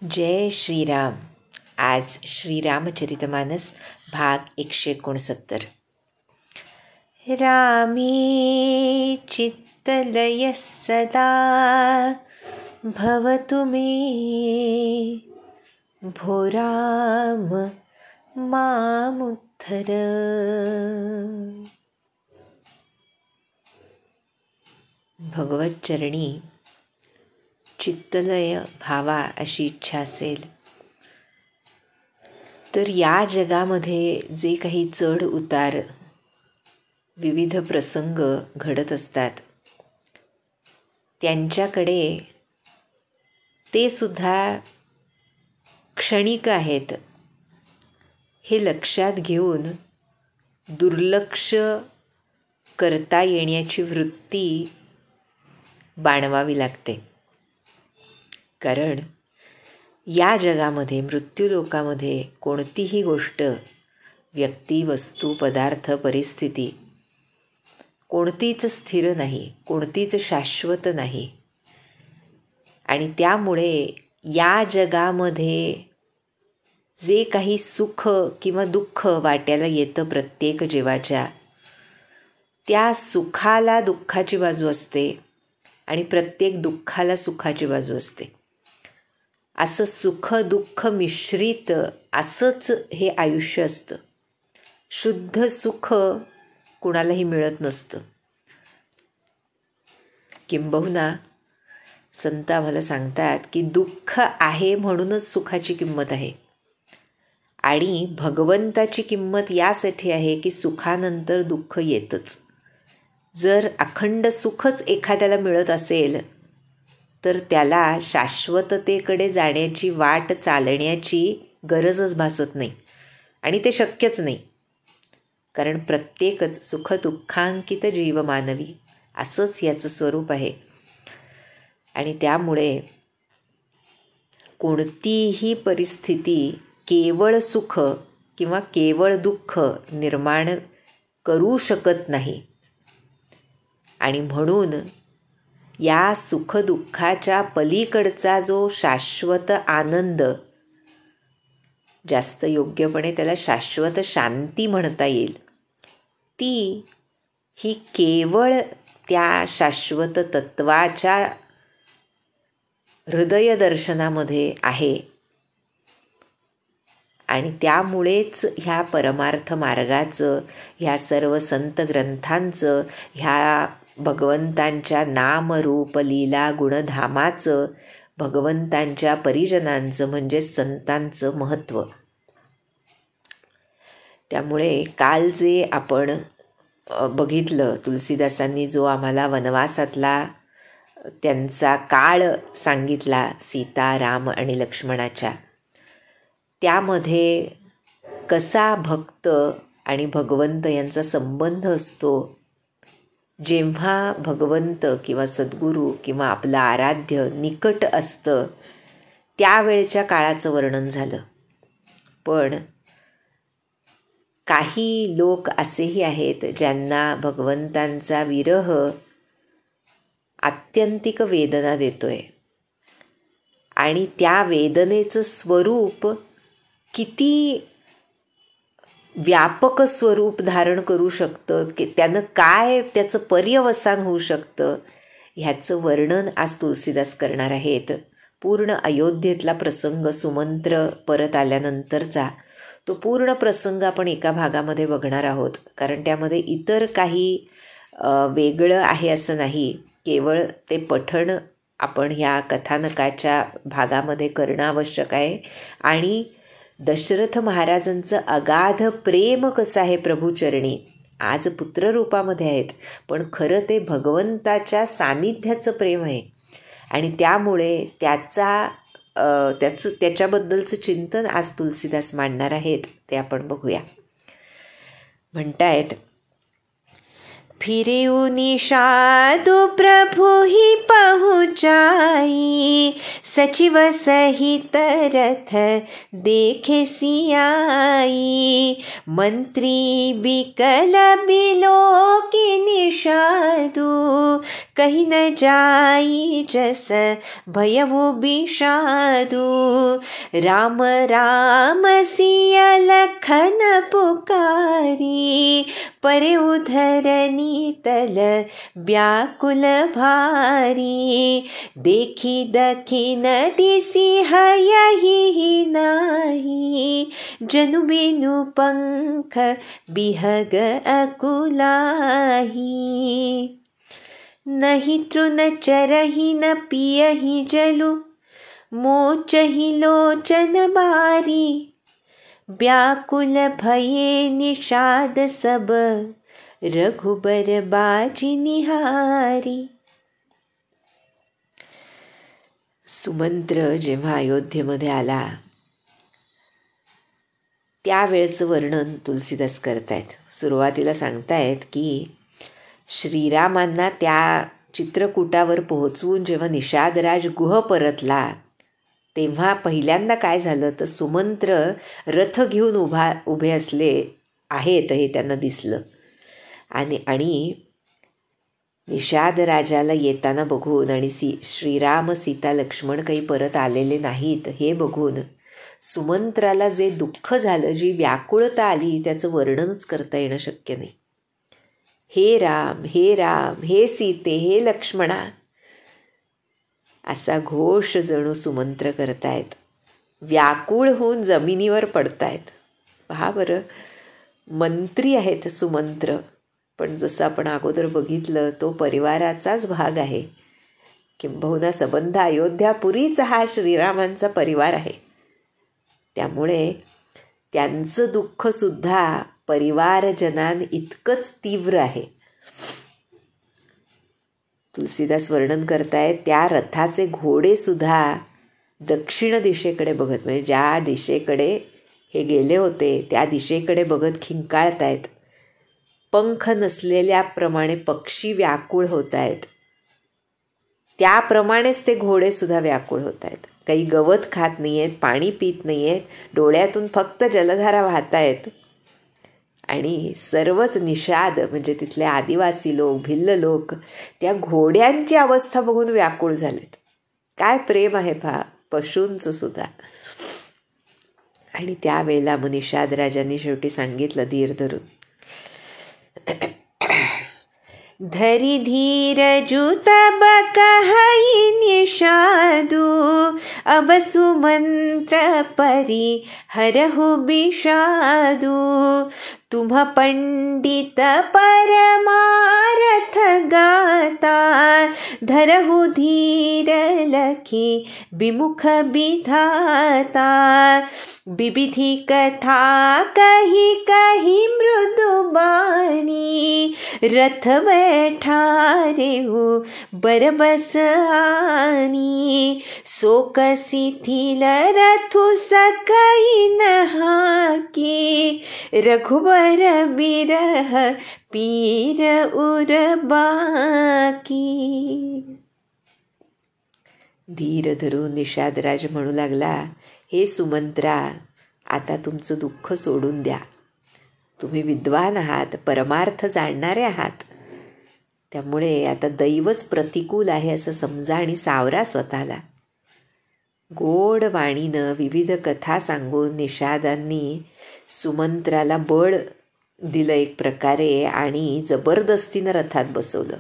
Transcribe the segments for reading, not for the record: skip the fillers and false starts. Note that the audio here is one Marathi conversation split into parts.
जय श्रीराम. आज श्रीरामचरितमानस भाग 169. रामी चित्तलयः सदा भवतु मे, भो राम मामुद्धर. भगवतचरणी चित्तलय भावा अशी इच्छा असेल तर या जगामध्ये जे काही चढ उतार विविध प्रसंग घडत असतात त्यांच्याकडे ते सुद्धा क्षणिक आहेत हे लक्षात घेऊन दुर्लक्ष करता येण्याची वृत्ती बाणवावी लागते. कारण या जगामध्ये मृत्यूलोकामध्ये कोणतीही गोष्ट, व्यक्ती, वस्तू, पदार्थ, परिस्थिती कोणतीच स्थिर नाही, कोणतीच शाश्वत नाही. आणि त्यामुळे या जगामध्ये जे काही सुख किंवा दुःख वाट्याला येतं प्रत्येक जीवाच्या, त्या सुखाला दुःखाची बाजू असते आणि प्रत्येक दुःखाला सुखाची बाजू असते. असं सुख दुःख मिश्रित असंच हे आयुष्य असतं. शुद्ध सुख कुणालाही मिळत नसतं. किंबहुना संत आम्हाला सांगतात की दुःख आहे म्हणूनच सुखाची किंमत आहे. आणि भगवंताची किंमत यासाठी आहे की सुखानंतर दुःख येतच. जर अखंड सुखच एखाद्याला मिळत असेल तर त्याला शाश्वततेकडे जाण्याची वाट चालण्याची गरजच भासत नाही आणि ते शक्यच नाही. कारण प्रत्येकच सुखदुःखांकित जीव मानवी असंच याचं स्वरूप आहे. आणि त्यामुळे कोणतीही परिस्थिती केवळ सुख किंवा केवळ दुःख निर्माण करू शकत नाही. आणि म्हणून या सुखदुःखाच्या पलीकडचा जो शाश्वत आनंद, जास्त योग्यपणे त्याला शाश्वत शांती म्हणता येईल, ती ही केवळ त्या शाश्वत तत्वाच्या हृदयदर्शनामध्ये आहे. आणि त्यामुळेच ह्या परमार्थ मार्गाचं, ह्या सर्व संत ग्रंथांचं, ह्या भगवंतांच्या नामरूप लीला गुणधामाचं, भगवंतांच्या परिजनांचं म्हणजे संतांचं महत्त्व. त्यामुळे काल जे आपण बघितलं, तुलसीदासांनी जो आम्हाला वनवासातला त्यांचा काळ सांगितला सीता, राम आणि लक्ष्मणाच्या, त्यामध्ये कसा भक्त आणि भगवंत यांचा संबंध असतो. जेव्हा भगवंत किंवा सद्गुरू किंवा आपलं आराध्य निकट असतं त्यावेळच्या काळाचं वर्णन झालं. पण काही लोक असेही आहेत ज्यांना भगवंतांचा विरह आत्यंतिक वेदना देतोय आणि त्या वेदनेचं स्वरूप किती व्यापक स्वरूप धारण करू शकतं, की त्यानं काय त्याचं पर्यवसान होऊ शकतं, ह्याचं वर्णन आज तुलसीदास करणार आहेत. पूर्ण अयोध्येतला प्रसंग, सुमंत्र परत आल्यानंतरचा तो पूर्ण प्रसंग आपण एका भागामध्ये बघणार आहोत. कारण त्यामध्ये इतर काही वेगळं आहे असं नाही, केवळ ते पठण आपण ह्या कथानकाच्या भागामध्ये करणं आवश्यक आहे. आणि दशरथ महाराजांचं अगाध प्रेम कसं आहे प्रभूचरणी, आज पुत्ररूपामध्ये आहेत पण खरं ते भगवंताच्या सान्निध्याचं प्रेम आहे. आणि त्यामुळे त्याच्याबद्दलचं चिंतन आज तुलसीदास मांडणार आहेत, ते आपण बघूया. म्हणतायत, फिरेऊ निषादु प्रभु ही पहुँचाई, सचिव सहित रथ देखे सियाई। मंत्री बिकल बिलोकी निषादु, कही न जाई जस भयउ विषादु। राम राम सिया लखन पुकारी, परे उधरनी तल व्याकुल भारी। देखी दखिन दिसी हयहि नाही, जनु बिनु पंख बिहग अकुलाही। नहीं तृण चरहि न पियहि जलु, मोचहि लोचन बारी। व्याकुल भये निषाद सब, रघुबर बाजी निहारी। सुमंत्र जेव्हा अयोध्येमध्ये आला त्यावेळचं वर्णन तुलसीदास करतायत. सुरुवातीला सांगतायत की श्रीरामांना त्या चित्रकूटावर पोहोचवून जेव्हा निषादराज गुह परतला तेव्हा पहिल्यांदा काय झालं तर सुमंत्र रथ घेऊन उभे असले आहेत हे त्यांना दिसलं. आणि निषादराजाला येताना बघून आणि श्रीराम सीता लक्ष्मण काही परत आलेले नाहीत हे बघून सुमंत्राला जे दुःख झालं, जी व्याकुळता आली त्याचं वर्णनच करता येणं शक्य नाही. हे राम, हे राम, हे सीते, हे लक्ष्मणा असा घोष जणू सुमंत्र करतायत. व्याकुळ होऊन जमिनीवर पडतायत. पहा बरं, मंत्री आहेत सुमंत्र, पण जसं आपण अगोदर बघितलं तो परिवाराचाच भाग आहे. किंबहुना संबंध अयोध्यापुरीच हा श्रीरामांचा परिवार आहे. त्यामुळे त्यांचं दुःखसुद्धा परिवारजनां इतकंच तीव्र आहे. तुलसीदास वर्णन करतायत त्या रथाचे घोडे सुद्धा दक्षिण दिशेकडे बघत, म्हणजे ज्या दिशेकडे हे गेले होते त्या दिशेकडे बघत खिंकाळतायत. पंख नसलेल्याप्रमाणे पक्षी व्याकुळ होत आहेत त्याप्रमाणेच ते घोडे सुद्धा व्याकुळ होत आहेत. काही गवत खात नाही आहेत, पाणी पित नाही आहेत, डोळ्यातून फक्त जलधारा वाहत आहेत. आणि सर्वच निषाद म्हणजे तिथले आदिवासी लोक, भिल्ल लोक त्या घोड्यांची अवस्था बघून व्याकुळ झालेत. काय प्रेम आहे पशूंचं सुद्धा. आणि त्यावेळेला मग निषाद राजांनी शेवटी सांगितलं धीर धरून, धरी धीर तब कहई निषादु, अब सुमंत्र परी हरहु विषादु। तुम्ह पंडित परमारथ गाता, धरहु धीर लखी विमुख विधाता। विविधि कथा कही कही मृदुबानी, रथ बैठारेहु बरबस आनी। शोक शिथिल रथु सकई नहाकी, रघुबर बिरह पीर उरबाकी। धीर धरून निषादराज म्हणू लागला, हे सुमंत्रा, आता तुमचं दुःख सोडून द्या. तुम्ही विद्वान आहात, परमार्थ जाणणारे आहात. त्यामुळे आता दैवच प्रतिकूल आहे असं समजा आणि सावरा स्वतःला. गोड वाणीनं विविध कथा सांगून निषादांनी सुमंत्राला बळ दिलं एक प्रकारे आणि जबरदस्तीनं रथात बसवलं.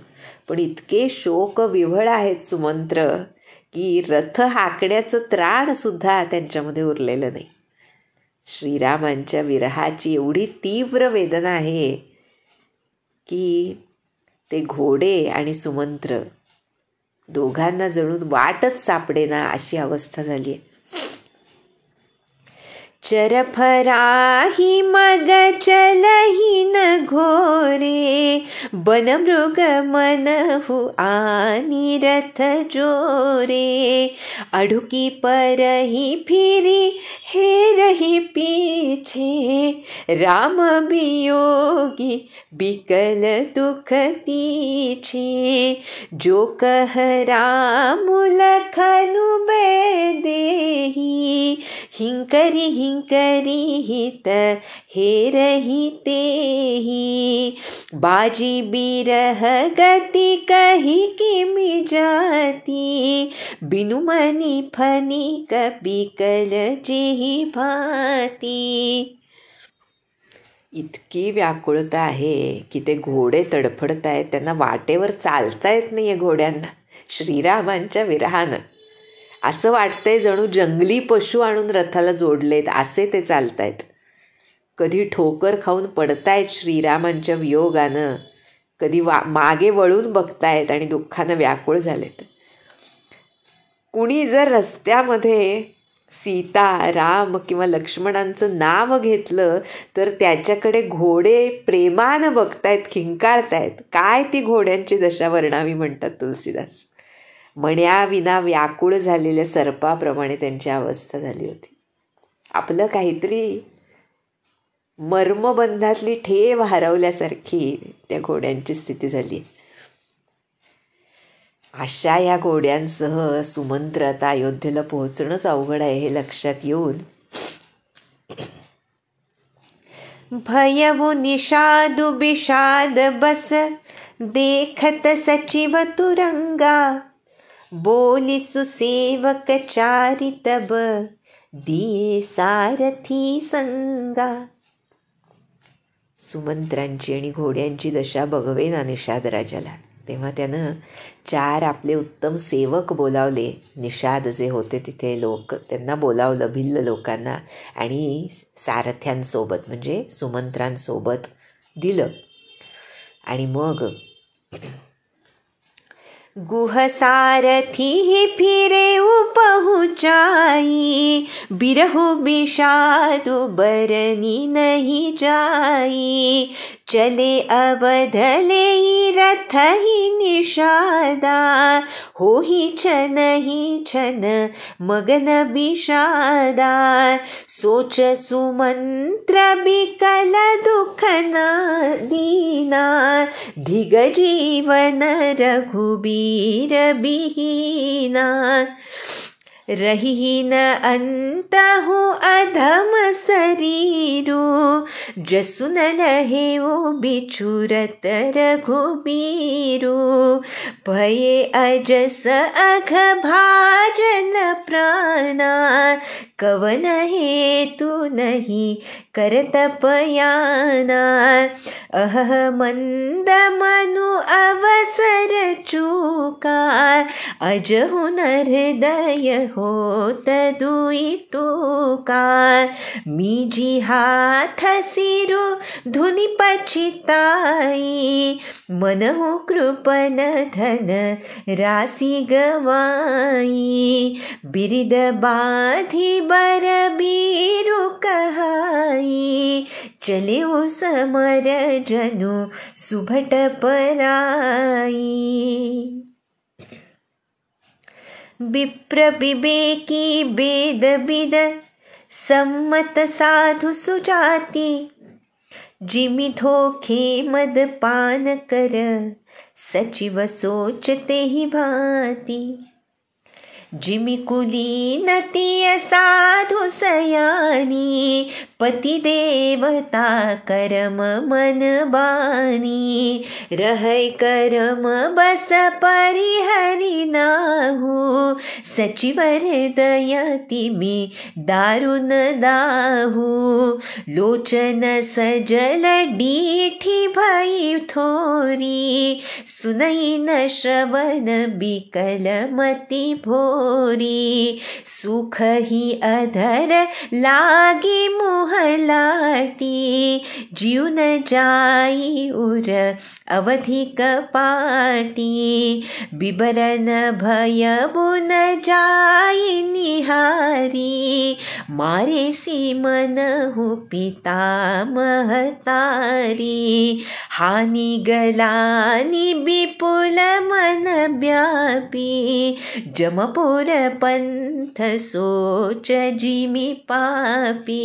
पण इतके शोक विव्हळ आहेत सुमंत्र की रथ हाकण्याचं त्राणसुद्धा त्यांच्यामध्ये उरलेलं नाही. श्रीरामांच्या विरहाची एवढी तीव्र वेदना आहे की ते घोडे आणि सुमंत्र दोघांना जणू वाटच सापडेना अशी अवस्था झाली आहे. चरफराही मग चलही न घोरे, बन मृग मनहु आनी रथ जोरे, अडुकी परही फिरी हे रही पीछे, राम वियोगी बिकल दुख तीछे, जो कह राम लखनु बेदेही, हिंकरी हिंकरी हित हे रही तेही, बाजी बिरह गति कही किमि जाती, बिनु मनी फनी कबिकल जेही भाती. इतकी व्याकुळता आहे की ते घोडे तडफडत आहेत, त्यांना वाटेवर चालता येत नाही आहे घोड्यांना श्रीरामांच्या विरहानं. असं वाटतंय जणू जंगली पशु आणून रथाला जोडलेत असे ते चालतायत. कधी ठोकर खाऊन पडतायत श्रीरामांच्या वियोगानं, कधी मागे वळून बघतायत आणि दुःखानं व्याकुळ झालेत. कुणी जर रस्त्यामध्ये सीता, राम किंवा लक्ष्मणांचं नाव घेतलं तर त्याच्याकडे घोडे प्रेमानं बघतायत, खिंकाळतायत. काय ती घोड्यांची दशा वर्णावी म्हणतात तुलसीदास. मण्याविना व्याकुळ झालेल्या सर्पाप्रमाणे त्यांची अवस्था झाली होती. आपलं काहीतरी मर्मबंधातली ठेव हरवल्यासारखी त्या घोड्यांची स्थिती झाली. अशा या घोड्यांसह सुमंत्र आता अयोध्येला पोहोचणंच अवघड आहे हे लक्षात येऊन, भयवु निषादु विषाद बस देखत सचिव तुरंगा, बोली सुसेवक चारि तब दिये सारथी संगा. सुमंत्रांची आणि घोड्यांची दशा बघवेना निषाद राजाला. तेव्हा त्यानं 4 आपले उत्तम सेवक बोलावले. निषाद जे होते तिथे लोक, त्यांना बोलावलं, भिल्ल लोकांना, आणि सारथ्यांसोबत म्हणजे सुमंत्रांसोबत दिलं. आणि मग गुह सारथी फिरे पहुँचाई, बिरहु विषादु बरनी नहीं जाई, चले अवधले रथ ही निषादा, हो ही छन मगन विषादा, सोच सुमंत्र बिकल दुख न दीना, धिग जीवन रघुबीर बिहीना, रही न अंत हूँ अधम शरीरू, जसु न लहे वो बिछुरत रघुबीरू, भये अजस अघ भाजन प्राणा, कवन हेतु नहीं करत पयाना, अह मंद मनु अवसर चूका, अजहु नर हृदय होत दुई टूका, मीजी हाथ सिरु धुनि पछिताई, मनहु कृपन धन राशि गवाई, बिरिद बाधी बर बीरु कहाई, चले ओ समर जनु सुभट पराई. विप्र विवेकी वेद विद सम्मत साधु सुजाति, जिमि धोखे मद पान कर, सचिव सोचते ही भांति, जिमि कुलीनति साधु सयानी, पति देवता करम मन बानी, रहै करम बस परिहरि नाहु, सचिव हृदय तिमि दारुण दाहु, लोचन सजल डीठी भई थोरी, सुनई न श्रवण बिकल मति भोरी, सुख ही अधर लागी मुह लाटी, जीव न जाई उर अवधि कपाटी, बिबरन भय बुन जाई निहारी, मारेसी मनहु पिता महतारी, हानि गलानि विपुल मन व्यापी, जमपुर पंथ सोच जिमि पापी,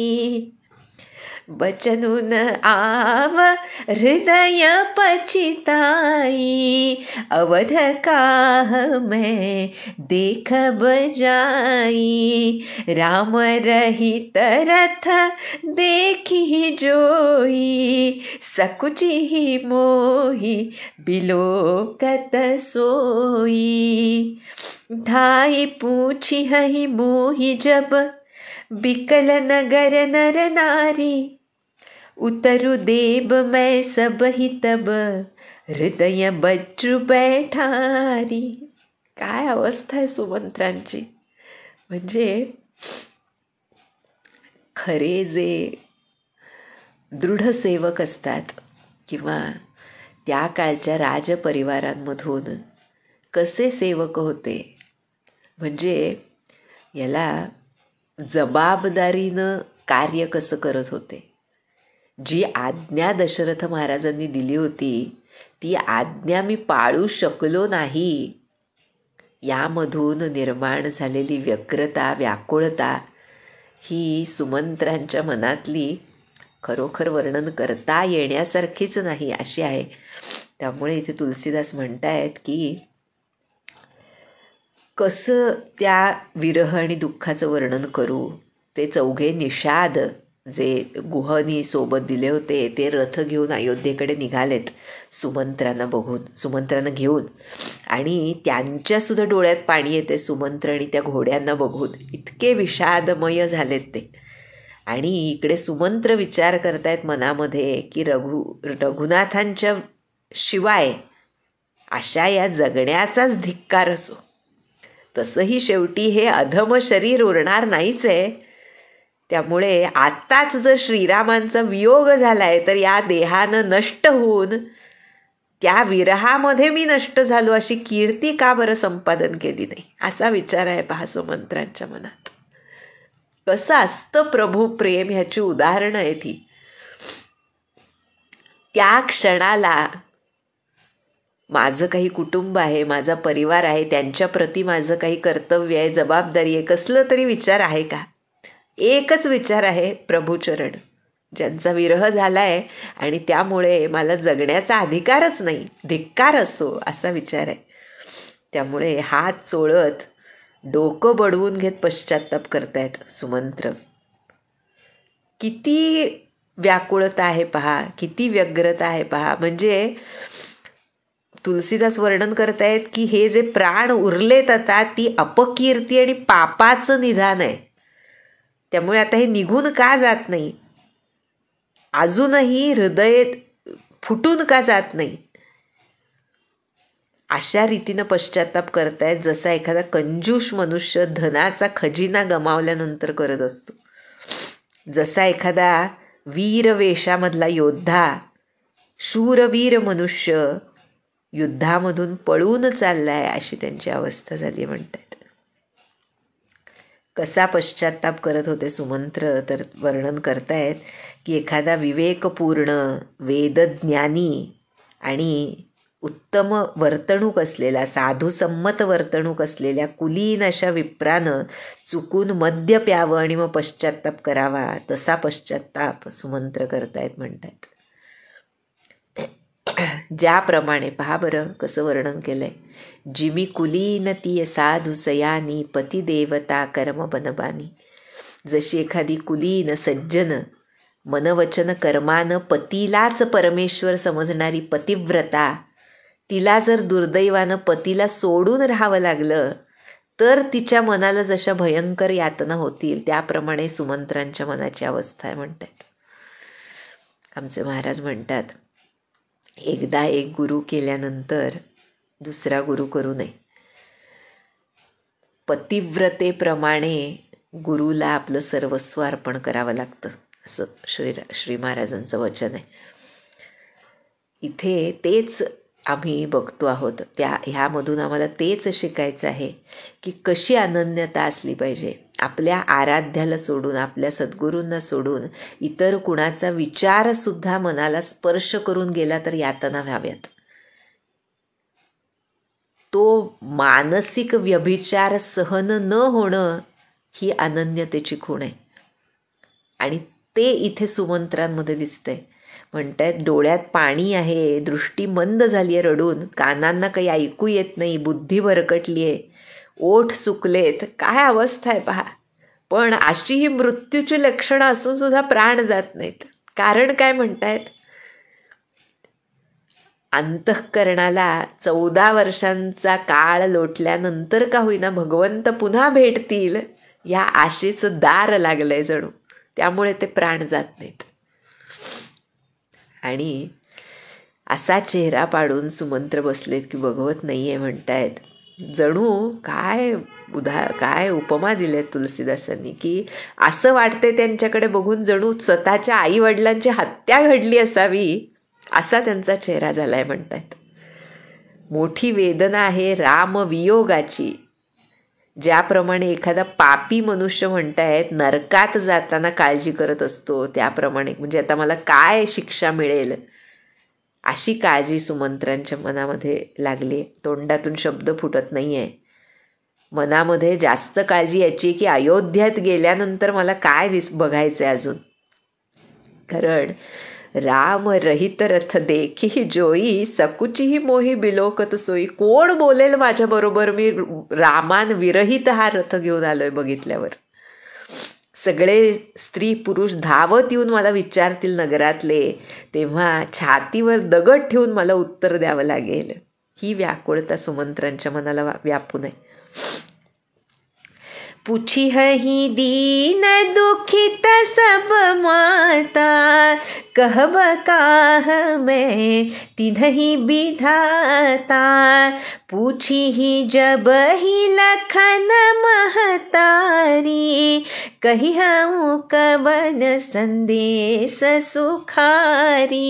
बचनुन आव हृदय पछिताई, अवध काह में देख बजाई, राम रहित रथ देखी जोई, सकुचि मोहि बिलोकत सोई, धाई पूछी हहि मोहि जब बिकल नगर नर नारी, उतरु देव मैं सब ही तब, हृदय बच्चू बैठारी. काय अवस्था आहे सुमंत्रांची. म्हणजे खरे जे दृढ सेवक असतात किंवा त्या काळच्या राजपरिवारांमधून कसे सेवक होते, म्हणजे याला जबाबदारीनं कार्य कसं करत होते. जी आज्ञा दशरथ महाराजांनी दिली होती ती आज्ञा मी पाळू शकलो नाही, यामधून निर्माण झालेली व्यग्रता, व्याकुळता ही सुमंत्रांच्या मनातली खरोखर वर्णन करता येण्यासारखीच नाही अशी आहे. त्यामुळे इथे तुलसीदास म्हणतायत की कसं त्या विरह आणि दुःखाचं वर्णन करू. ते चौघे निषाद जे गुहनी सोबत दिले होते ते रथ घेऊन अयोध्येकडे निघालेत सुमंत्रांना घेऊन, आणि त्यांच्यासुद्धा डोळ्यात पाणी येते सुमंत्र आणि त्या घोड्यांना बघून. इतके विषादमय झालेत ते. आणि इकडे सुमंत्र विचार करतायत मनामध्ये की रघुनाथांच्या शिवाय अशा या जगण्याचाच धिक्कार असो. तसंही शेवटी हे अधम शरीर उरणार नाहीच आहे. त्यामुळे आत्ताच जर श्रीरामांचा वियोग झालाय तर या देहानं नष्ट होऊन त्या विरहामध्ये मी नष्ट झालो अशी कीर्ती का बरं संपादन केली नाही, असा विचार आहे पहा सुमंत्रांच्या मनात. कसं असतं प्रभू प्रेम ह्याची उदाहरणं आहेत ही. त्या क्षणाला माझं काही कुटुंब आहे, माझा परिवार आहे, त्यांच्याप्रती माझं काही कर्तव्य आहे, जबाबदारी आहे, कसलं तरी विचार आहे का? एकच विचार आहे, प्रभुचरण, ज्यांचा विरह झाला आहे आणि त्यामुळे मला जगण्याचा अधिकारच नाही, धिक्कार असो, असा विचार आहे. त्यामुळे हात चोळत डोकं बडवून घेत पश्चाताप करतायत सुमंत्र. किती व्याकुळता आहे पहा, किती व्यग्रता आहे पहा. म्हणजे तुलसीदास वर्णन करतायत की हे जे प्राण उरलेत आता ती अपकीर्ती आणि पापाचं निधान आहे. त्यामुळे आता हे निघून का जात नाही, अजूनही हृदय फुटून का जात नाही, अशा रीतीनं पश्चाताप करतायत जसा एखादा कंजूष मनुष्य धनाचा खजिना गमावल्यानंतर करत असतो. जसा एखादा वीरवेशामधला योद्धा, शूरवीर मनुष्य युद्धामधून पळून चाललाय अशी त्यांची अवस्था झाली म्हणतात. कसा पश्चाताप करत होते सुमंत्र तर वर्णन करतायत की एखादा विवेकपूर्ण, वेदज्ञानी आणि उत्तम वर्तणूक असलेला, साधुसंमत वर्तणूक असलेल्या कुलीन अशा विप्रानं चुकून मद्य प्यावं आणि मग पश्चाताप करावा, तसा पश्चाताप सुमंत्र करतायत म्हणतात. ज्याप्रमाणे पहा बरं कसं वर्णन केलंय. जिमी कुलीन तीय साधू सयानी, पती देवता कर्म बनबानी. जशी एखादी कुलीन सज्जन मनवचन कर्मानं पतीलाच परमेश्वर समजणारी पतिव्रता, तिला जर दुर्दैवानं पतीला सोडून राहावं लागलं तर तिच्या मनाला जशा भयंकर यातना होतील त्याप्रमाणे सुमंत्रांच्या मनाची अवस्था आहे म्हणतात. आमचे महाराज म्हणतात, एकदा एक गुरु केल्यानंतर दुसरा गुरु करू नये. पतिव्रतेप्रमाणे गुरुला आपलं सर्वस्व अर्पण करावं लागतं, असं श्री महाराजांचं वचन आहे. इथे तेच आम्ही बघतो आहोत. ह्यामधून आम्हाला तेच शिकायचं आहे की कशी अनन्यता असली पाहिजे. आपल्या आराध्याला सोडून, आपल्या सद्गुरूंना सोडून इतर कुणाचा विचारसुद्धा मनाला स्पर्श करून गेला तर यातना व्हाव्यात. तो मानसिक व्यभिचार सहन न होणं ही अनन्यतेची खूण आहे. आणि ते इथे सुमंत्रांमध्ये दिसतंय. म्हणतायत डोळ्यात पाणी आहे, दृष्टी मंद झाली आहे रडून, कानांना काही ऐकू येत नाही, बुद्धी भरकटली आहे, ओठ सुकलेत, काय अवस्था आहे पहा. पण अशी ही मृत्यूची लक्षणं असून सुद्धा प्राण जात नाहीत. कारण काय म्हणतायत, अंतःकरणाला 14 वर्षांचा काळ लोटल्यानंतर का होईना भगवंत पुन्हा भेटतील या आशेचं दार लागलंय जणू, त्यामुळे ते प्राण जात नाहीत. आणि असा चेहरा पाडून सुमंत्र बसलेत की भगवत नाही आहे म्हणतायत. जणू काय उपमा दिल्यात तुलसीदासांनी की असं वाटते त्यांच्याकडे बघून जणू स्वतःच्या आईवडिलांची हत्या घडली असावी असा त्यांचा चेहरा झालाय म्हणतायत. मोठी वेदना आहे रामवियोगाची. ज्याप्रमाणे एखादा पापी मनुष्य म्हणतायत नरकात जाताना काळजी करत असतो, त्याप्रमाणे म्हणजे आता मला काय शिक्षा मिळेल अशी काळजी सुमंत्रांच्या मनामध्ये लागली. तोंडातून शब्द फुटत नाही आहे. मनामध्ये जास्त काळजी याची की अयोध्यात गेल्यानंतर मला काय बघायचं आहे अजून. कारण राम रहित रथ देखी जोई, सकुचीही मोही बिलोकत सोयी. कोण बोलेल माझ्याबरोबर, मी रामान विरहित हा रथ घेऊन आलोय बघितल्यावर. सगळे स्त्री पुरुष धावत येऊन मला विचारतील नगरातले, तेव्हा छातीवर दगड ठेवून मला उत्तर द्यावं लागेल. ही व्याकुळता सुमंत्रांच्या मनाला व्यापून आहे. पूछिहि दीन दुखित सब माता, कहब काह मैं तिन्हि विधाता। पूछिहि जब ही लखन महतारी, कहिहउँ कवन संदेश सुखारी।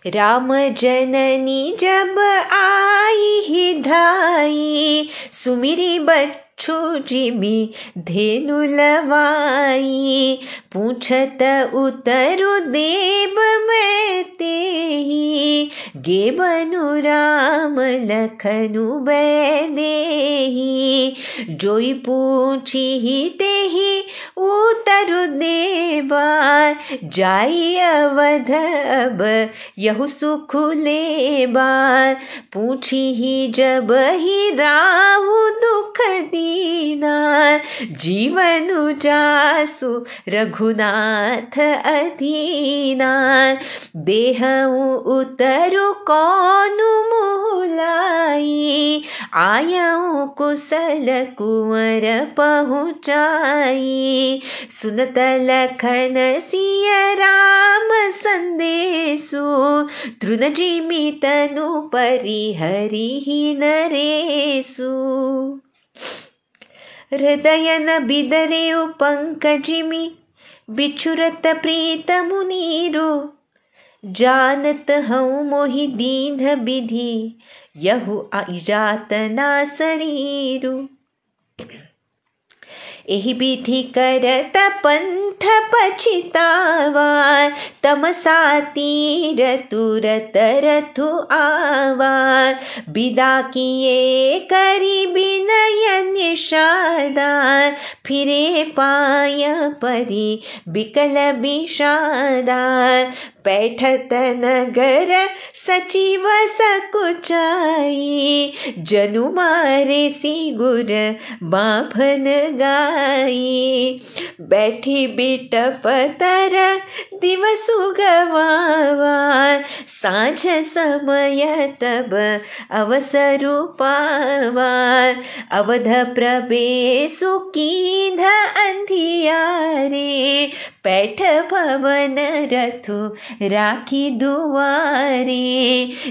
राम जननी जब आई ही धाई, सुमिरी बच्चू जिमी धेनु लवाई। पूछत उतरु देव मैं तेहि, गे बनु राम लखनु बैदेहि। जोई पूछिहि तेहि उतरु देबा, जाई अवध अब यहु सुख लेबा। पूछिहि जब ही राहु दुख दीना, जीवनु जासु रघुनाथ अधीना। देहउ उतरु कौनु मुलाई, आयउ कुशल कुंवर पहुँचाई। सुनत लखन सिय राम संदेशु, तृणजिमि तनु परिहरिहि नरेषु। हृदय न बिदरेउ पंकजिमि, बिछुरत प्रीत मुनीरु। जानत हऊँ मोहि दीन विधि, यहु यातना शरीरु। एहि विधि करत पंथ पछितावा, तमसा तीर तुरत रथु आवा। विदा किए करि विनय निषादा, फिरे पाय परि बिकल विषादा। पैठत नगर सचिव सकुचाई, जनु मारे सी गुर बाभन गाई। बैठी बिटप तर दिवसु गवावा, साँझ समय तब अवसरु पावा। अवध प्रवेशु कीन्ह अंधियारे, पैठ भवन रथु राखी दुआरे।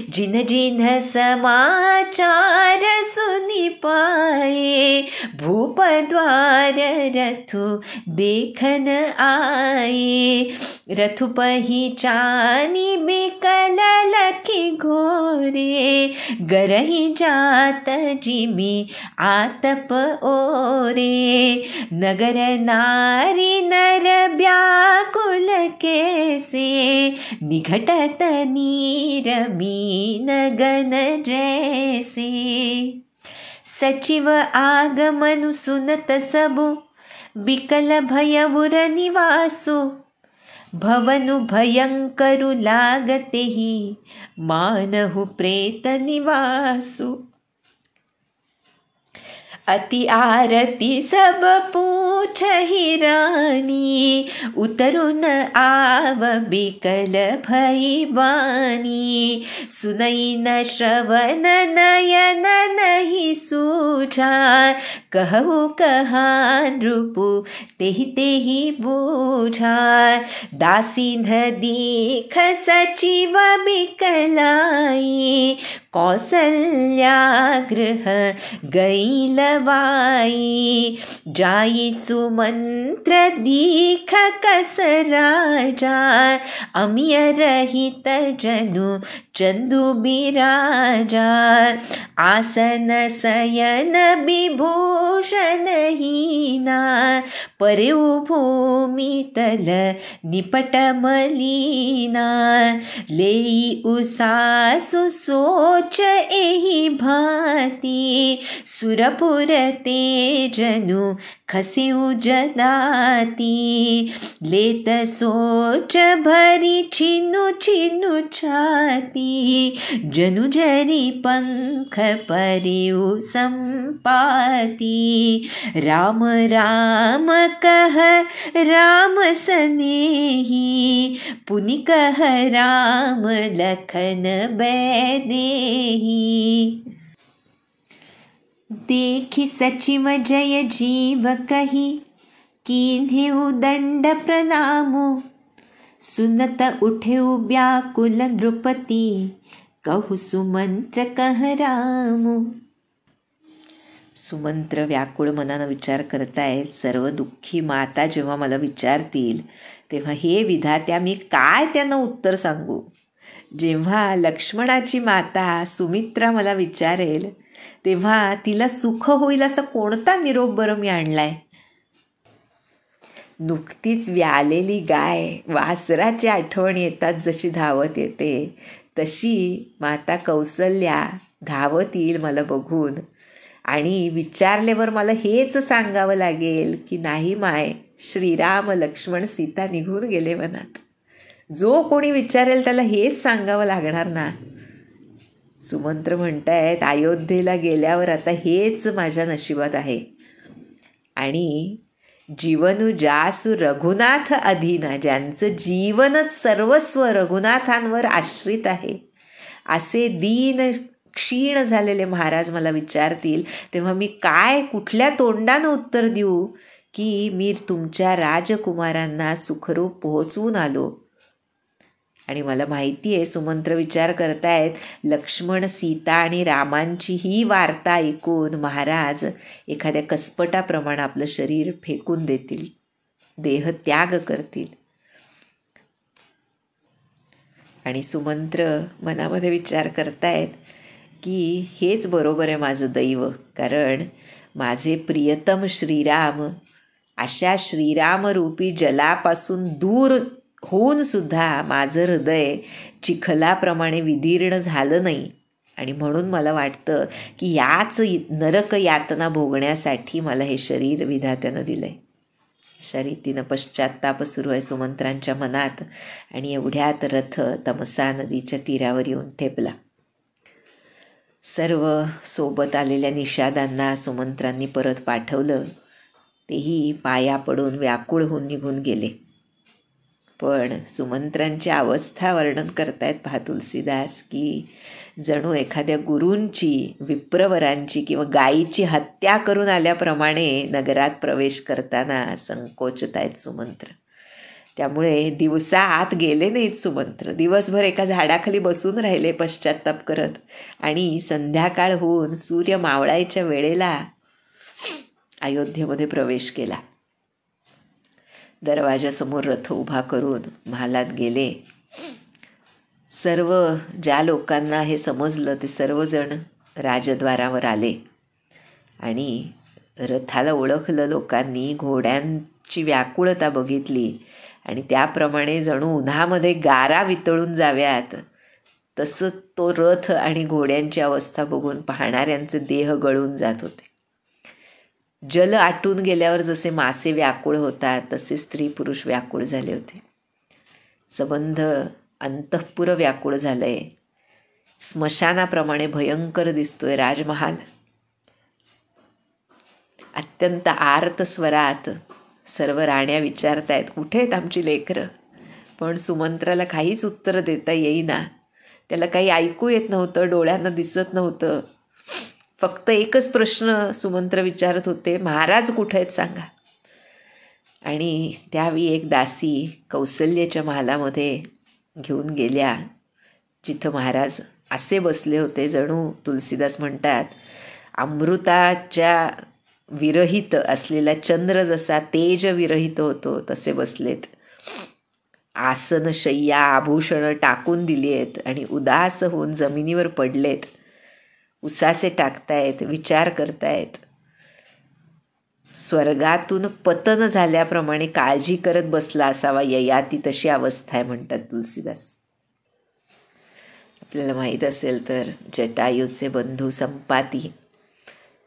जिन जिन समाचार सुनि पाए, भूप द्वार रथु देखन आए। रथु पहिचानी बिकल लखी घोरे, गरही जात जिमी आतप ओरे। नगर नारी नर व्याकुल कैसे, निघटत नीर मीन गन जैसे। सचिव आगमनु सुनत सबु, बिकल भयउर निवासु। भवनु भयंकरु लागते ही, मानहु प्रेत निवासु। अति आरती सब पूछहि रानी, उतरु न आव बिकल भई बानी। सुनई न श्रवण नयन नहीं सूझा, कहु कहाँ नृपु तेहि तेहि बूझा। दासीन दीख सचिव बिकलाई, कौसल्या गृह गई लवाई। जाई सुमंत्र दीख कस राजा, अमिय रहित जनु चंदु बिराजा। आसन शयन विभूषण हीना, परु भूमि तल निपट मलीना। लेई उसासु सोच एहि भांति, सुरपुर तेजनु खसिउ जदाति। लेत सोच भरी छिनु छिनु छाती, जनु जरी पंख परिउ संपाति। राम राम कह राम सनेही, पुनि कह राम लखन बैदेही। देखि सचिव जय जीव कही, कीन्हेउ दंड प्रणामु। सुनत उठेउ व्याकुल नृपति, कहु सुमंत्र कह रामु। सुमंत्र व्याकुळ मनानं विचार करतायत, सर्व दुःखी माता जेव्हा मला विचारतील तेव्हा हे विधात्या मी काय त्यांना उत्तर सांगू. जेव्हा लक्ष्मणाची माता सुमित्रा मला विचारेल तेव्हा तिला सुख होईल असा कोणता निरोप बरं मी आणलाय. नुकतीच व्यालेली गाय वासराची आठवण येतात जशी धावत येते, तशी माता कौसल्या धावत येईल मला बघून आणि विचारल्यावर मला हेच सांगावं लागेल की नाही माय, श्रीराम लक्ष्मण सीता निघून गेले वनात. जो कोणी विचारेल त्याला हेच सांगावं लागणार ना. सुमंत्र म्हणतायत अयोध्येला गेल्यावर आता हेच माझ्या नशिबात आहे. आणि जीवनु जासु रघुनाथ अधीना, ज्यांचं जीवनच सर्वस्व रघुनाथांवर आश्रित आहे, असे दीन क्षीण झालेले महाराज मला विचारतील तेव्हा मी काय कुठल्या तोंडानं उत्तर देऊ की मी तुमच्या राजकुमारांना सुखरूप पोहोचवून आलो. आणि मला माहिती आहे सुमंत्र विचार करतायत, लक्ष्मण सीता आणि रामांची ही वार्ता ऐकून महाराज एखाद्या कसपटाप्रमाणे आपलं शरीर फेकून देतील, देह त्याग करतील. आणि सुमंत्र मनामध्ये विचार करतायत की हेच बरोबर आहे माझं दैव, कारण माझे प्रियतम श्रीराम अशा श्रीरामरूपी जलापासून दूर होऊन सुद्धा माझं हृदय चिखलाप्रमाणे विदीर्ण झालं नाही. आणि म्हणून मला वाटतं की याच नरक यातना भोगण्यासाठी मला हे शरीर विधात्यानं दिलं आहे. अशा रीतीनं पश्चात्ताप सुरू आहे सुमंत्रांच्या मनात. आणि एवढ्यात रथ तमसा नदीच्या तीरावर येऊन ठेपला. सर्व सोबत आलेल्या निषादांना सुमंत्रांनी परत पाठवलं. तेही पाया पडून व्याकुळ होऊन निघून गेले. पण सुमंत्रांची अवस्था वर्णन करतायत पहा तुलसीदास की जणू एखाद्या गुरूंची, विप्रवरांची किंवा गायीची हत्या करून आल्याप्रमाणे नगरात प्रवेश करताना संकोचत आहेत सुमंत्र. त्यामुळे दिवसा आत गेले नाहीत सुमंत्र. दिवसभर एका झाडाखाली बसून राहिले पश्चात्ताप करत. आणि संध्याकाळ होऊन सूर्य मावळायच्या वेळेला अयोध्येमध्ये प्रवेश केला. दरवाजासमोर रथ उभा करून महालात गेले. सर्व ज्या लोकांना हे समजलं ते सर्वजण राजद्वारावर आले आणि रथाला ओळखलं लोकांनी. घोड्यांची व्याकुळता बघितली आणि त्याप्रमाणे जणू उन्हामध्ये गारा वितळून जाव्यात तसं तो रथ आणि घोड्यांची अवस्था बघून पाहणाऱ्यांचे देह गळून जात होते. जल आटून गेल्यावर जसे मासे व्याकुळ होतात तसे स्त्री पुरुष व्याकुळ झाले होते. संबंध अंतःपुर व्याकुळ झालंय. स्मशानाप्रमाणे भयंकर दिसतोय राजमहाल. अत्यंत आर्त स्वरात सर्व राण्या विचारतायत, कुठे आहेत आमची लेकरं? पण सुमंत्राला काहीच उत्तर देता येईना. त्याला काही ऐकू येत नव्हतं, डोळ्यांना दिसत नव्हतं. फक्त एकच प्रश्न सुमंत्र विचारत होते, महाराज कुठे आहेत सांगा. आणि त्यावेळी एक दासी कौसल्याच्या महालामध्ये घेऊन गेल्या, जिथं महाराज असे बसले होते जणू तुलसीदास म्हणतात अमृताच्या विरहित असलेला चंद्र जसा तेज विरहित होतो तसे बसलेत. आसन शय्या आभूषणं टाकून दिली आहेत आणि उदास होऊन जमिनीवर पडलेत. उसासे टाकतायत, विचार करतायत. स्वर्गातून पतन झाल्याप्रमाणे काळजी करत बसला असावा ययाती, तशी अवस्था आहे म्हणतात तुलसीदास. आपल्याला माहीत असेल तर जटायूचे बंधू संपाती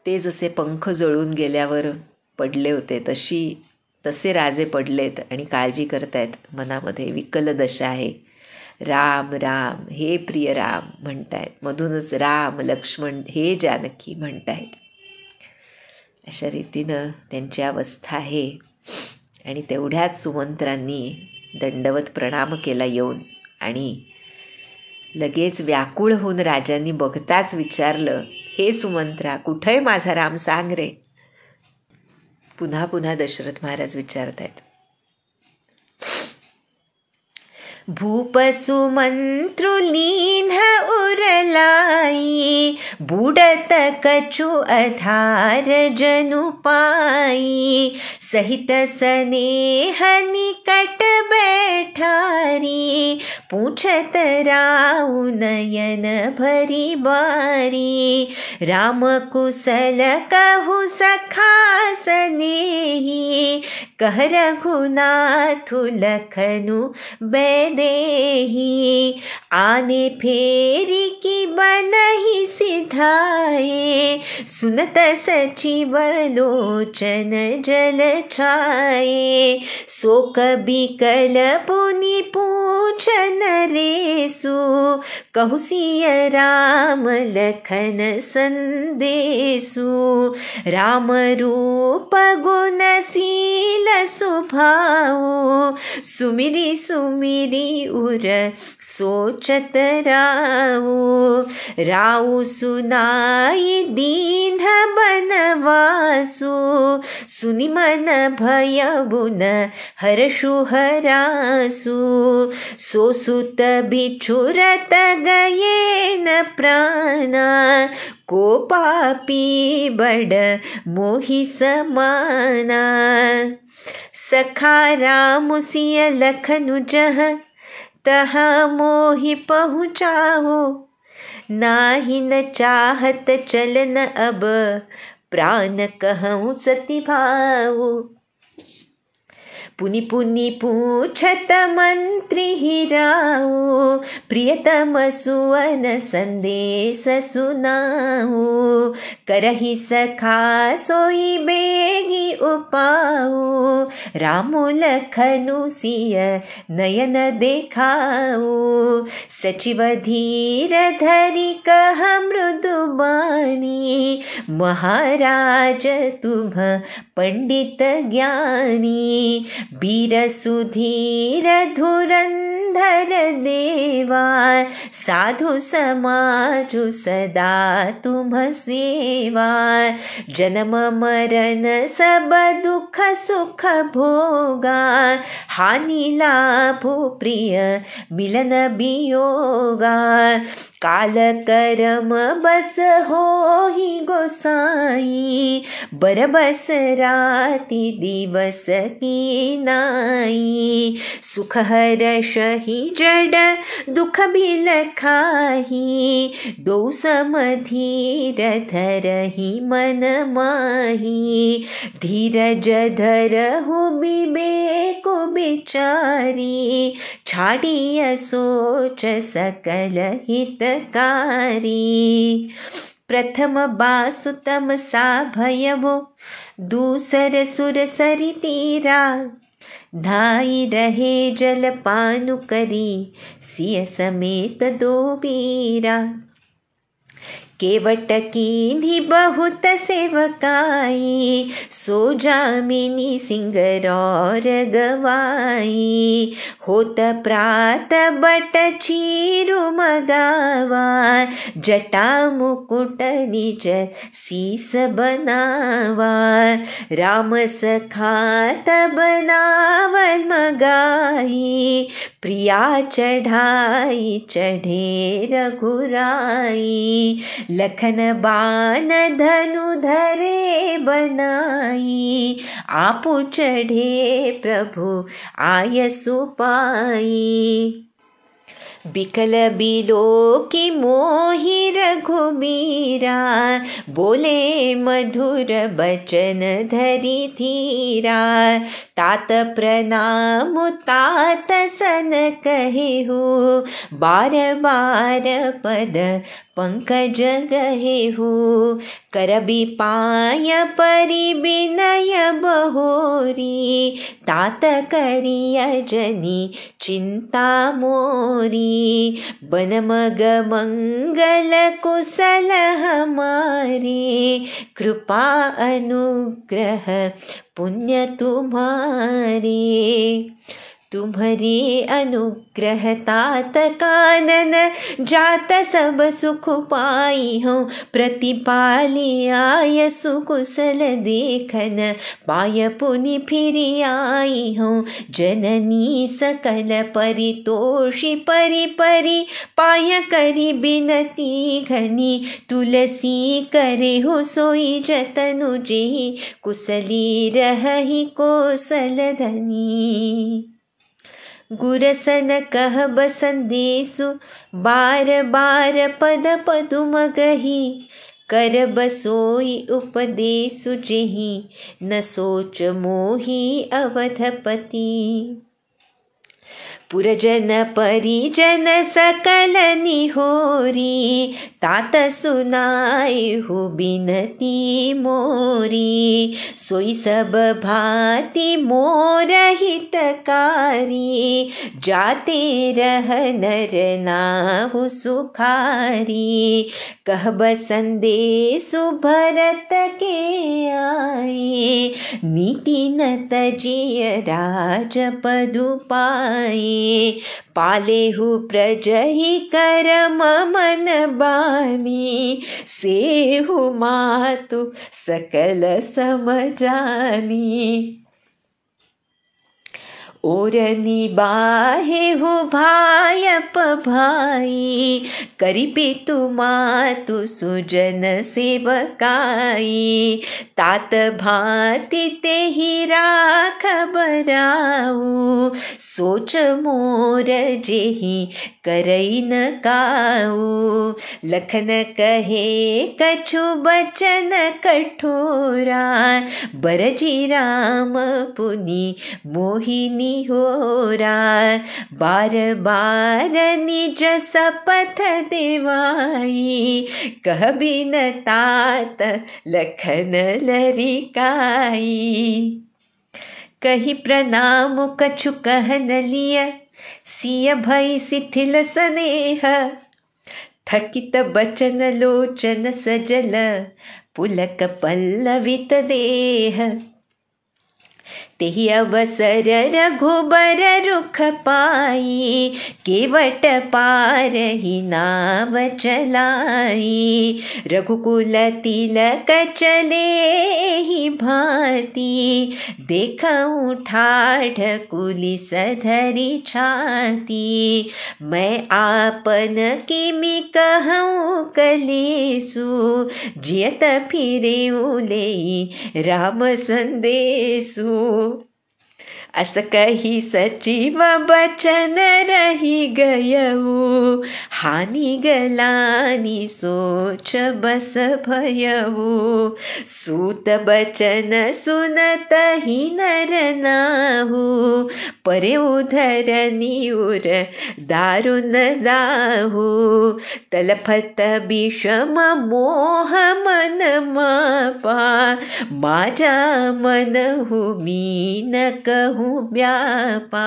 ते जसे पंख जळून गेल्यावर पडले होते तसे राजे पडलेत आणि काळजी करतायत. मनामध्ये विकल दशा आहे. राम राम हे प्रिय राम म्हणतायत. मधूनच राम लक्ष्मण हे जानकी म्हणतायत. अशा रीतीनं त्यांची अवस्था आहे. आणि तेवढ्याच सुमंत्रांनी दंडवत प्रणाम केला येऊन आणि लगेच व्याकुळ होऊन राजांनी बघताच विचारलं, हे सुमंत्रा कुठे माझा राम सांग रे. पुन्हा पुन्हा दशरथ महाराज विचारतायत. भूप सुमंत्रुलीन उरलाई बुडत कछु अधार जनु पाई सहित स्नेह निकट बैठारी पूछत राउ नयन भरी बारी राम कुशल कहु सखा स्नेही कह रघुनाथ लखनु बैदेही आने फेरी की बनहि सिधाए सुनत सचिव लोचन जल छाए सो कभी कल पुनि पूछन रेसु कहु सिय राम लखन संदेसु राम रूप गुण शील सुभाऊ सुमिरी सुमिरी उर सोचत राऊ सुनाई दीन बनवासु सुनि मन भय बुन हर्षु हरासु सो सुत बिछुरत गये न प्राणा को पापी बड़ मोहि समाना सखा राम सिय लखनु जह तहा मोहि पहुँचाओ नाही न चाहत चलन अब प्राण कहूँ सति भाऊ पुनि पुनि पूछत मंत्री हिराऊ प्रियतम सुवन संदेश सुनाऊ करहि सखा सोई बेगी उपाऊ रामु लखनु सिय नयन देखाऊ सचिव धीर धरि कह मृदु बानी महाराज तुम पंडित ज्ञानी वीर सुधीर धुरंधर देवा, साधु समाजु सदा तुम सेवा। जन्म मरण सब दुख सुख भोगा, हानि लाभ प्रिय मिलन वियोगा। काल करम बस हो ही गोसाई, बरबस राति दिवस की नाई। सुख हर्ष ही जड़ दुख भी लखाही, दो समधीर धरहि मन माही। धीरज धरहु विवेक विचारी, छाड़िय सोच सकल हितकारी। प्रथम बासुतम सा भयवो, दूसर सुर सरि तीरा। धाई रहे जल पानु करी, सिय समेत दो बीरा। केवट कीन्ही बहुत सेवकाई, सो जामिनी सिंगरौर गवाई। होत प्रात बट चीरु मगावा, जटा मुकुट निज शीस बनावा। राम सखा तब नावन मगाई, प्रिया चढ़ाई चढ़े रघुराई। लखन बान धनु धरे बनाई, आपु चढ़े प्रभु आयसु पाई। बिकल बिलो की मोहि रघुबीरा, बोले मधुर बचन धरि धीरा। तात प्रणाम तात सन कहेहु, बार बार पद पंकज गहेहु। करबि पाय परि विनय बहोरी, तात करिय जनि चिंता मोरी। बनमग मंगल कुशल हमारे, कृपा अनुग्रह पुण्य तुम्हारे। तुम्हारे अनुग्रह तात कानन, जात सब सुख पाई हूँ। प्रतिपाली आय सुकुशल देखन, पाय पुनि फिरि आई हूँ। जननी सकल परितोषी परि परि, पाय करी बिनती घनी। तुलसी करे हो सोई जतनु जेहि, कुशली रहहि कौशल धनी। गुरसन कहब संदेशु, बार बार पद पदुम गही। करब सोई उपदेशु जेहि, न सोच मोहि अवधपति। पुरजन परिजन सकल निहोरी, तात सुनाएहु बिनती मोरी। सोई सब भांति मोर हितकारी, जाते रह नर नाहु सुखारी। कहब संदेशु भरत के आए, नीति न तजिय राज पदु पाए। पालेहु प्रजहि करम मन बानी, सेहु मातु सकल समझानी। और निबाहेहु भायप भाई, करि पितु मातु सुजन सेवकाई। तात भांति तेहि राख बराऊ, सोच मोर जेहि करई न काऊ। लखन कहे कछु बचन कठोरा, बरजी राम पुनि मोहिनी होरा। बार बार निज सपथ देवाई, कहबि न तात लखन लरिकाई। कही प्रणाम कछु कह न लिय, सिय भई शिथिल स्नेह। थकित बचन लोचन सजल, पुलक पल्लवित देह। तेहि अवसर रघुबर रुख पाई, केवट पार ही नाव चलाई। रघुकुल तिलक चले ही भांति, देखऊँ ठाठ कुलिस धरि छाती। मैं आपन किमि कहूँ कलेसु, जियत फिरेऊ लेई राम संदेशु। अस कही सचिव बचन रही गयऊ, हानि गलानी सोच बस भयऊ। सूत बचन सुनत ही नर नाहु, परे उधर निउर दारुन दाहु। तलफत विषम मोह मन मापा, माजा मनहु मीन कहूँ व्यापा।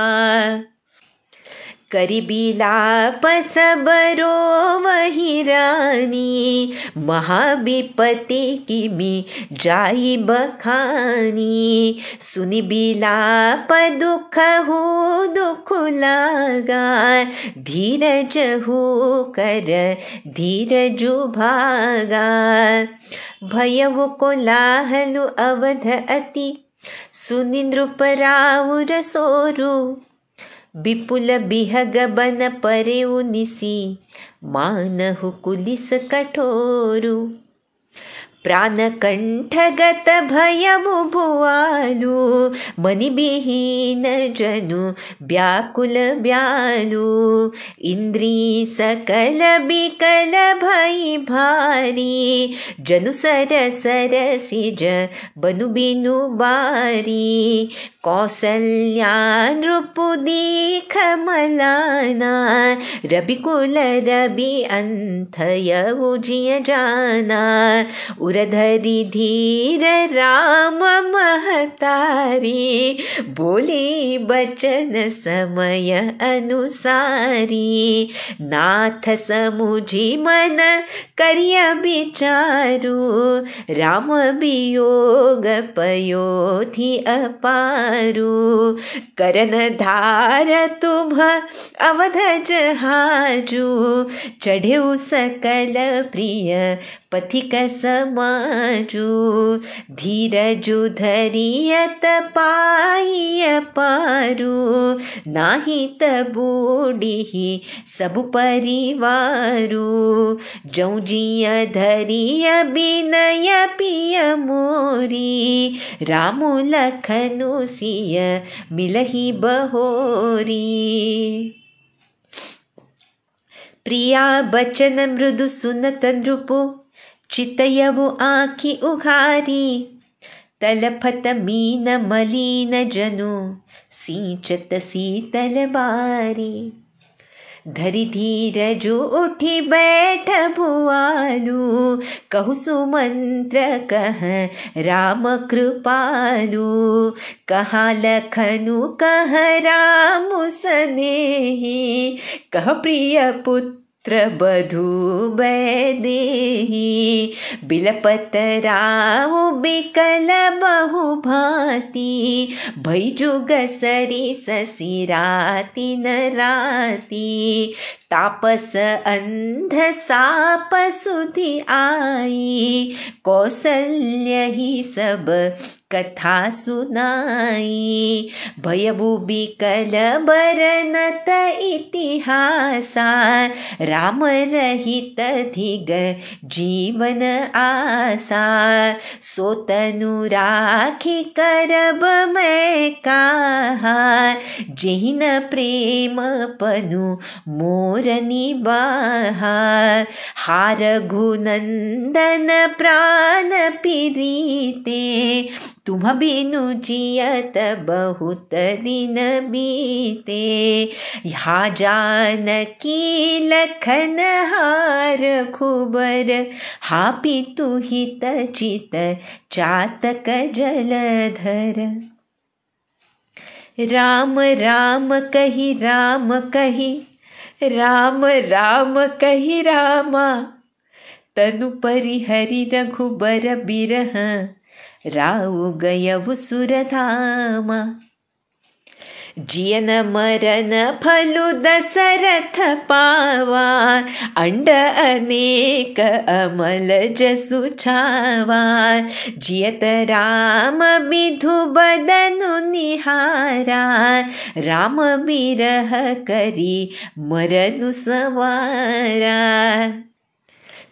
करि बिलाप सब रोवहि रानी, महाविपति किमि जाई बखानी। सुनि बिलाप दुखहु दुख लागा, धीरजहु कर धीरजु भागा। भयहु कोलाहल अवध अति, सुनि नृप राउर सोरु। विपुल बिहग बन परेउ निसी, मानहु कुलिस कठोरु। प्राण कंठगत भयमु भुआलु, मनि बिहीन जनु व्याकुल ब्यालु। इंद्री सकल बिकल भई भारी, जनु सर सर सिज बनु बिनु बारी। कौसल्या नृपु दीख मलाना, रविकुल रवि अंथयउ जिय जाना। उरधरि धीर राम महतारी, बोली बचन समय अनुसारी। नाथ समुझी मन करिय विचारु, राम वियोग पयोधि अपारु। करन धार तुम अवध जहाजु, चढ़ेउ सकल प्रिय पथिक समाजु। धीरजु धरियत पाई पारु, नाही तबूडिहि सब परिवारु। जौ जिय धरिय बिनय पिय मोरी, रामु लखनु सिय मिलहि बहोरी। प्रिया बचन मृदु सुनत नृपु, चितयवु आँखि उघारी। तलफत मीन मलिन जनु, सींचत शीतल बारी। धरि धीरजु उठि बैठ भुआलु, कहु सुमंत्र कह राम कृपालु। कहा लखनु कह राम सनेही, कह प्रिय पुत्र बधु बैदेही। बिलपत राहु बिकल बहु भांति, भई जुग सरी ससिराति न राति। तापस अंध साप सुधि आई, कौसल्य ही सब कथा सुनाई। भयभु बिकल बरनत इतिहासा, राम रहित धिग जीवन आसा। सो तनु राखी करब मैं काहा, जेहि न प्रेम पनु मोर निबाहा। हार घुनंदन प्राण पीरीते, तुम बिनु जियत बहुत दिन बीते। यहाँ जानकी लखन हार खुबर, हा पितु हित चित चातक जलधर। राम राम कहि राम कहि, राम राम कहि रामा। तनु परिहरि रघुबर बिरह, राऊ गयवु सुरधामा. जियन मरण फलु दशरथ पावा, अंड अनेक अमल जसु छावा. जियत राम बिधु बदनु निहारा, राम बिरह करी मरनु सवारा.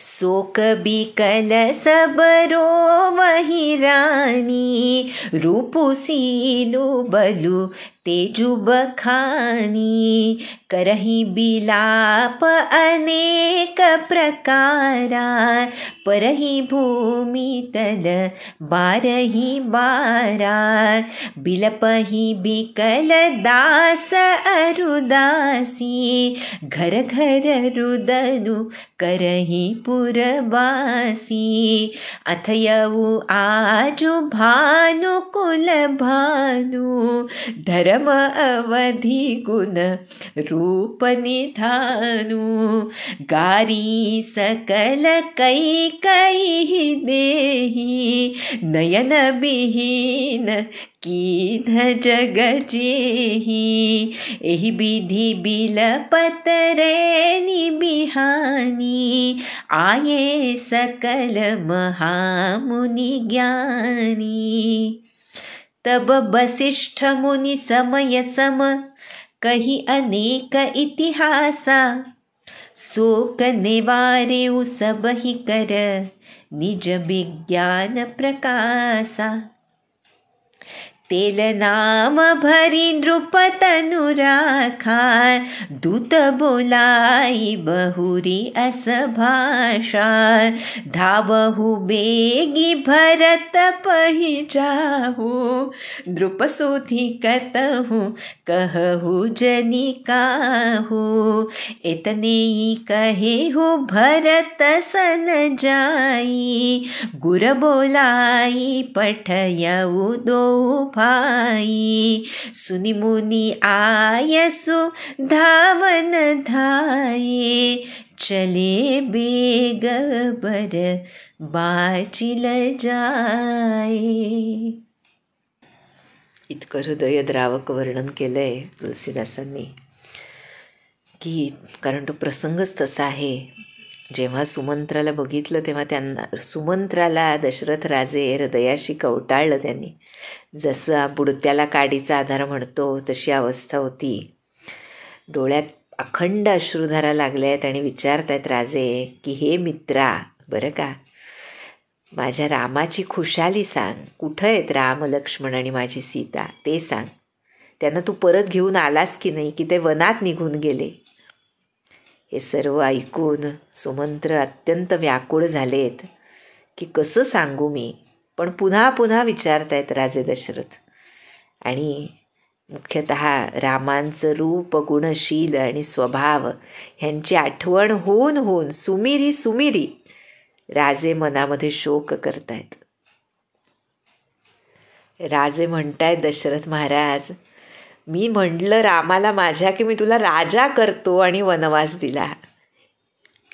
शोक बिकल सबरो वही रानी, रूपु सीलु बलु तेजु बखानी. करही बिलाप अनेक प्रकारा, परही भूमि तल बारही बारा. बिलपही बिकल दास अरुदासी, घर घर रुदनु करही पुरवासी. अथयउ आजु भानु कुल भानु, धर्म अवधि गुण रूप निधानु. गारी सकल कई कई देही, नयन बिहीन कीन जग जेही. एहि विधि बिलपत रैनी बिहानी, आये सकल महामुनि ज्ञानी. तब वसिष्ठ मुनि समय सम, कही अनेक इतिहासा. शोक निवारेउ सब ही कर, निज विज्ञान प्रकाशा. तेल नाम भरी नृपतनु राखा, दूत बोलाई बहुरी अस भाषा. धावहु बेगी भरत पहि जाहु, नृप सुधि कतहु कहु जनि काहु. इतने कहेहु भरत सन जाई, गुर बोलाई पठयउ दो भाई. सुनि मुनि आयसु धावन धाये, चले बेग बर बाचिल जाये. इतकं हृदयद्रावक वर्णन केलंय तुलसीदासांनी की, कारण तो प्रसंगच तसा आहे. जेव्हा सुमंत्राला बघितलं तेव्हा त्यांना, सुमंत्राला दशरथ राजे हृदयाशी कवटाळलं त्यांनी. जसं बुडत्याला काडीचा आधार म्हणतो तशी अवस्था होती. डोळ्यात अखंड अश्रुधारा लागल्या आहेत आणि विचारतायत राजे की, हे मित्रा, बरं का, माझ्या रामाची खुशाली सांग. कुठं आहेत राम, लक्ष्मण आणि माझी सीता ते सांग. त्यांना तू परत घेऊन आलास की नाही, की ते वनात निघून गेले. हे सर्व ऐकून सुमंत्र अत्यंत व्याकुळ झालेत की कसं सांगू मी. पण पुन्हा पुन्हा विचारतायत राजे दशरथ. आणि मुख्यतः रामांचं रूप, गुणशील आणि स्वभाव ह्यांची आठवण होऊन होऊन सुमिरी सुमिरी राजे मनामध्ये शोक करतायत. राजे म्हणतायत, दशरथ महाराज, मी म्हटलं रामाला माझ्या की मी तुला राजा करतो आणि वनवास दिला.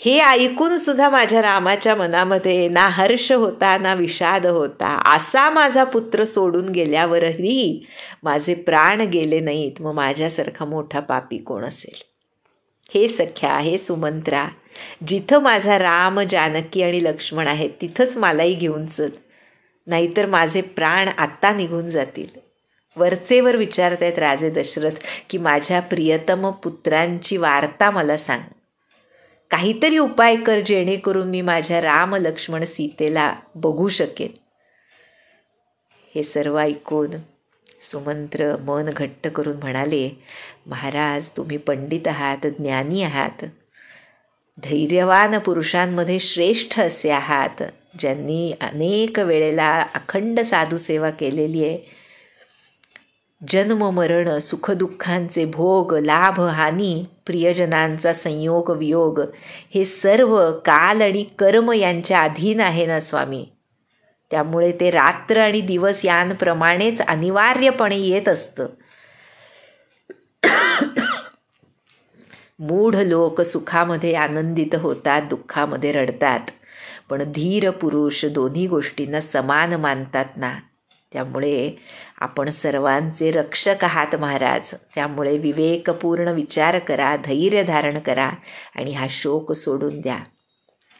हे ऐकून सुद्धा माझ्या रामाच्या मनामध्ये ना हर्ष होता ना विषाद होता. असा माझा पुत्र सोडून गेल्यावरही माझे प्राण गेले नाहीत, मग माझ्यासारखा मोठा पापी कोण असेल. हे सख्या, हे सुमंत्रा, जिथं माझा राम, जानकी आणि लक्ष्मण आहेत तिथंच मलाही घेऊन चल, नाहीतर माझे प्राण आत्ता निघून जातील. वरचेवर विचारतायत राजे दशरथ की माझ्या प्रियतम पुत्रांची वार्ता मला सांग. काहीतरी उपाय कर जेणेकरून मी माझ्या राम, लक्ष्मण, सीतेला बघू शकेन. हे सर्व ऐकून सुमंत्र मन घट्ट करून म्हणाले, महाराज, तुम्ही पंडित आहात, ज्ञानी आहात, धैर्यवान पुरुषांमध्ये श्रेष्ठ असे आहात, ज्यांनी अनेक वेळेला अखंड साधुसेवा केलेली आहे. जन्म मरण, सुखदुःखांचे भोग, लाभ हानी, प्रियजनांचा संयोग वियोग हे सर्व काल आणि कर्म यांच्या अधीन आहे ना स्वामी. त्यामुळे ते रात्र आणि दिवस यांप्रमाणेच अनिवार्यपणे येत असतं. मूढ लोक सुखामध्ये आनंदित होतात, दुःखामध्ये रडतात. पण धीर पुरुष दोन्ही गोष्टींना समान मानतात ना. त्यामुळे आपण सर्वांचे रक्षक आहात महाराज. त्यामुळे विवेकपूर्ण विचार करा, धैर्य धारण करा आणि हा शोक सोडून द्या,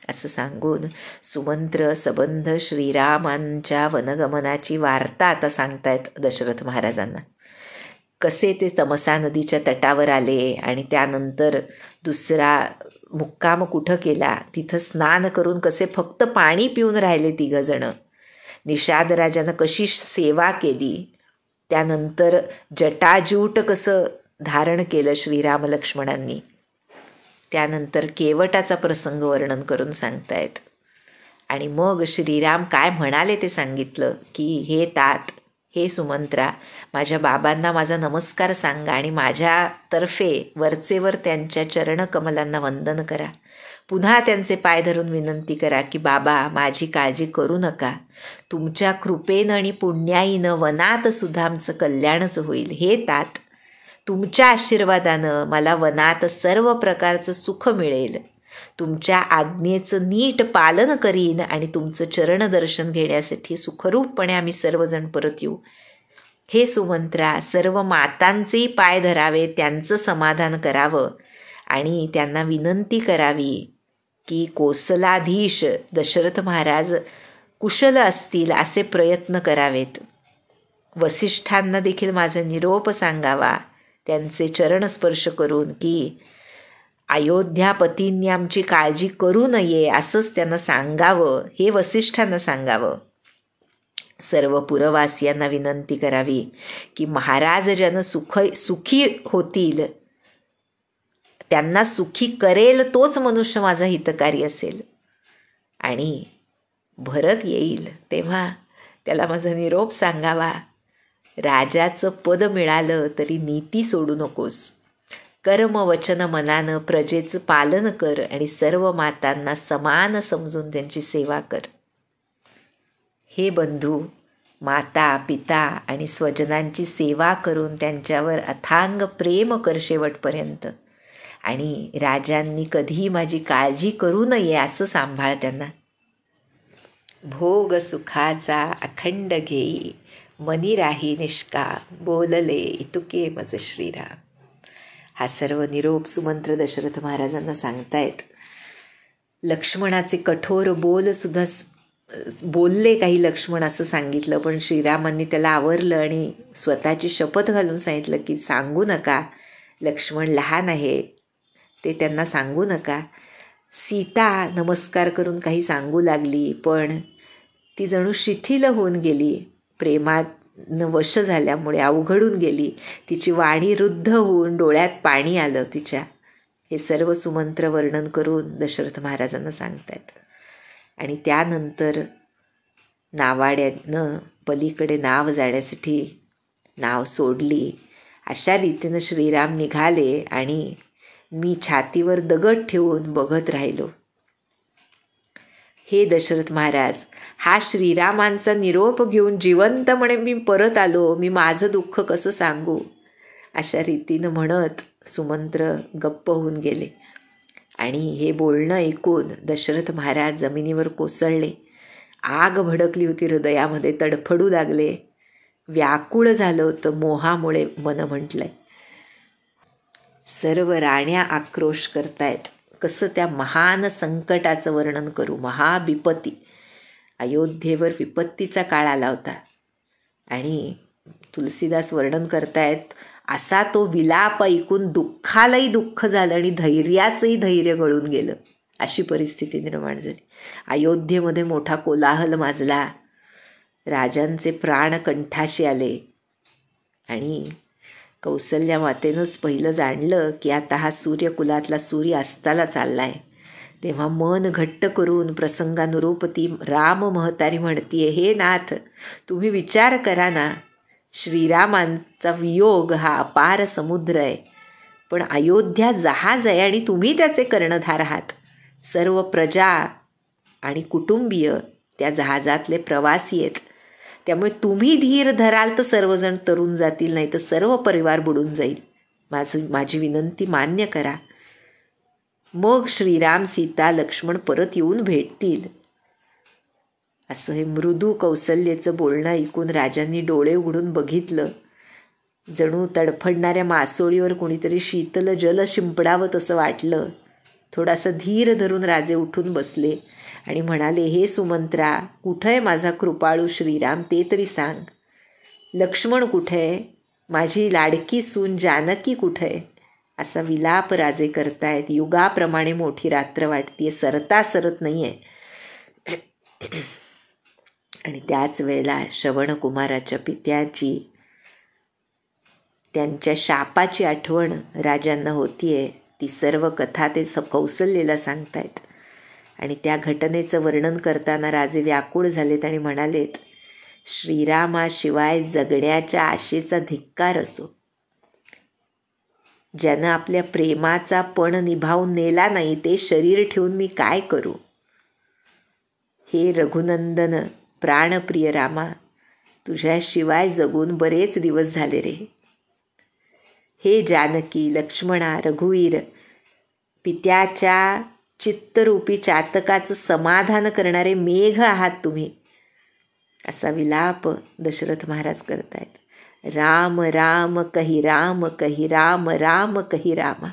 असं सांगून सुमंत्र सबंध श्रीरामांच्या वनगमनाची वार्ता आता सांगतायत दशरथ महाराजांना. कसे ते तमसा नदीच्या तटावर आले आणि त्यानंतर दुसरा मुक्काम कुठं केला, तिथं स्नान करून कसे फक्त पाणी पिऊन राहिले 3 जण. निषादराजानं कशी सेवा केली, त्यानंतर जटाजूट कसं धारण केलं श्रीराम लक्ष्मणांनी, त्यानंतर केवटाचा प्रसंग वर्णन करून सांगतायत. आणि मग श्रीराम काय म्हणाले ते सांगितलं की हे तात, हे सुमंत्रा, माझ्या बाबांना माझा नमस्कार सांगा आणि माझ्यातर्फे वरचेवर त्यांच्या चरणकमलांना वंदन करा. पुन्हा त्यांचे पाय धरून विनंती करा की बाबा, माझी काळजी करू नका. तुमच्या कृपेनं आणि पुण्याईनं वनात सुद्धा आमचं कल्याणच होईल. हे तात, तुमच्या आशीर्वादानं मला वनात सर्व प्रकारचं सुख मिळेल. तुमच्या आज्ञेचं नीट पालन करीन आणि तुमचं चरणदर्शन घेण्यासाठी सुखरूपपणे आम्ही सर्वजण परत येऊ. हे सुमंत्रा, सर्व मातांचेही पाय धरावे, त्यांचं समाधान करावं आणि त्यांना विनंती करावी की कोसलाधीश दशरथ महाराज कुशल असतील असे प्रयत्न करावेत. वसिष्ठांना देखील माझा निरोप सांगावा, त्यांचे चरणस्पर्श करून की अयोध्यापतींनी आमची काळजी करू नये असंच त्यांना सांगावं, हे वसिष्ठांना सांगावं. सर्व पुरवासियांना विनंती करावी की महाराज ज्यानं सुखी होतील, त्यांना सुखी करेल तोच मनुष्य माझा हितकारी असेल. आणि भरत येईल तेव्हा त्याला माझा निरोप सांगावा, राजाचं पद मिळालं तरी नीती सोडू नकोस. कर्म वचन मनानं प्रजेचं पालन कर आणि सर्व मातांना समान समजून त्यांची सेवा कर. हे बंधू, माता पिता आणि स्वजनांची सेवा करून त्यांच्यावर अथांग प्रेम कर शेवटपर्यंत. आणि राजांनी कधीही माझी काळजी करू नये असं सांभाळ त्यांना. भोग सुखाचा अखंड घेई, मनी राही निष्काम, बोलले इतुके मज श्रीराम. हा सर्व निरोप सुमंत्र दशरथ महाराजांना सांगतायत. लक्ष्मणाचे कठोर बोलसुद्धा बोलले काही लक्ष्मण असं सांगितलं, पण श्रीरामांनी त्याला आवरलं आणि स्वतःची शपथ घालून सांगितलं की सांगू नका, लक्ष्मण लहान आहे, ते त्यांना सांगू नका. सीता नमस्कार करून काही सांगू लागली, पण ती जणू शिथिल होऊन गेली, प्रेमानं वश झाल्यामुळे अवघडून गेली. तिची वाणी रुद्ध होऊन डोळ्यात पाणी आलं तिच्या. हे सर्व सुमंत्र वर्णन करून दशरथ महाराजांना सांगतायत. आणि त्यानंतर नावाड्यानं पलीकडे नाव जाण्यासाठी नाव सोडली. अशा रीतीनं श्रीराम निघाले आणि मी छातीवर दगड ठेवून बघत राहिलो. हे दशरथ महाराज, हा श्रीरामांचा निरोप घेऊन जिवंत म्हणे मी परत आलो, मी माझं दुःख कसं सांगू, अशा रीतीनं म्हणत सुमंत्र गप्प होऊन गेले. आणि हे बोलणं ऐकून दशरथ महाराज जमिनीवर कोसळले. आग भडकली होती हृदयामध्ये, तडफडू लागले, व्याकुळ झालं होतं मोहामुळे मन म्हटलंय. सर्व राण्या आक्रोश करतायत. कसं त्या महान संकटाचं वर्णन करू. महाविपत्ती, अयोध्येवर विपत्तीचा काळ आला होता. आणि तुलसीदास वर्णन करतायत, असा तो विलाप ऐकून दुःखालाही दुःख झालं आणि धैर्याचंही धैर्य गळून गेलं, अशी परिस्थिती निर्माण झाली. अयोध्येमध्ये मोठा कोलाहल माजला, राजांचे प्राण कंठाशी आले. आणि कौसल्या मातेनंच पहिलं जाणलं की आता हा सूर्यकुलातला सूर्य अस्ताला चालला आहे. तेव्हा मन घट्ट करून प्रसंगानुरूप ती राम महतारी म्हणतीये, हे नाथ, तुम्ही विचार करा ना, श्रीरामांचा वियोग हा अपार समुद्र आहे, पण अयोध्या जहाज आहे आणि तुम्ही त्याचे कर्णधार आहात. सर्व प्रजा आणि कुटुंबीय त्या जहाजातले प्रवासी आहेत. त्यामुळे तुम्ही धीर धराल तर सर्वजण तरुण जातील, नाही तर सर्व परिवार बुडून जाईल. माझी विनंती मान्य करा. मग श्रीराम, सीता, लक्ष्मण परत येऊन भेटतील. असं हे मृदू कौसल्याचं बोलणं ऐकून राजांनी डोळे उघडून बघितलं. जणू तडफडणाऱ्या मासोळीवर कोणीतरी शीतल जल शिंपडावं तसं वाटलं. थोडासा धीर धरून राजे उठून बसले आणि म्हणाले, हे सुमंत्रा, कुठं आहे माझा कृपाळू श्रीराम, ते तरी सांग. लक्ष्मण कुठे आहे? माझी लाडकी सून जानकी कुठे आहे? असा विलाप राजे करतायत. युगाप्रमाणे मोठी रात्र वाटतीये, सरता सरत नाही आहे. आणि त्याच वेळेला श्रवणकुमाराच्या पित्याची, त्यांच्या शापाची आठवण राजांना होतीये. ती सर्व कथा ते कौसल्याला सांगतायत. आणि त्या घटनेचं वर्णन करताना राजे व्याकुळ झालेत आणि म्हणालेत, श्रीरामाशिवाय जगण्याच्या आशेचा धिक्कार असो. ज्यानं आपल्या प्रेमाचा पण निभावून नेला नाही, ते शरीर ठेवून मी काय करू? हे रघुनंदन, प्राणप्रिय रामा, तुझ्याशिवाय जगून बरेच दिवस झाले रे. हे जानकी, लक्ष्मणा, रघुवीर, पित्याच्या चित्तरूपी चातकाचं समाधान करणारे मेघ आहात तुम्ही. असा विलाप दशरथ महाराज करतायत. राम राम कही राम कही राम राम कही रामा,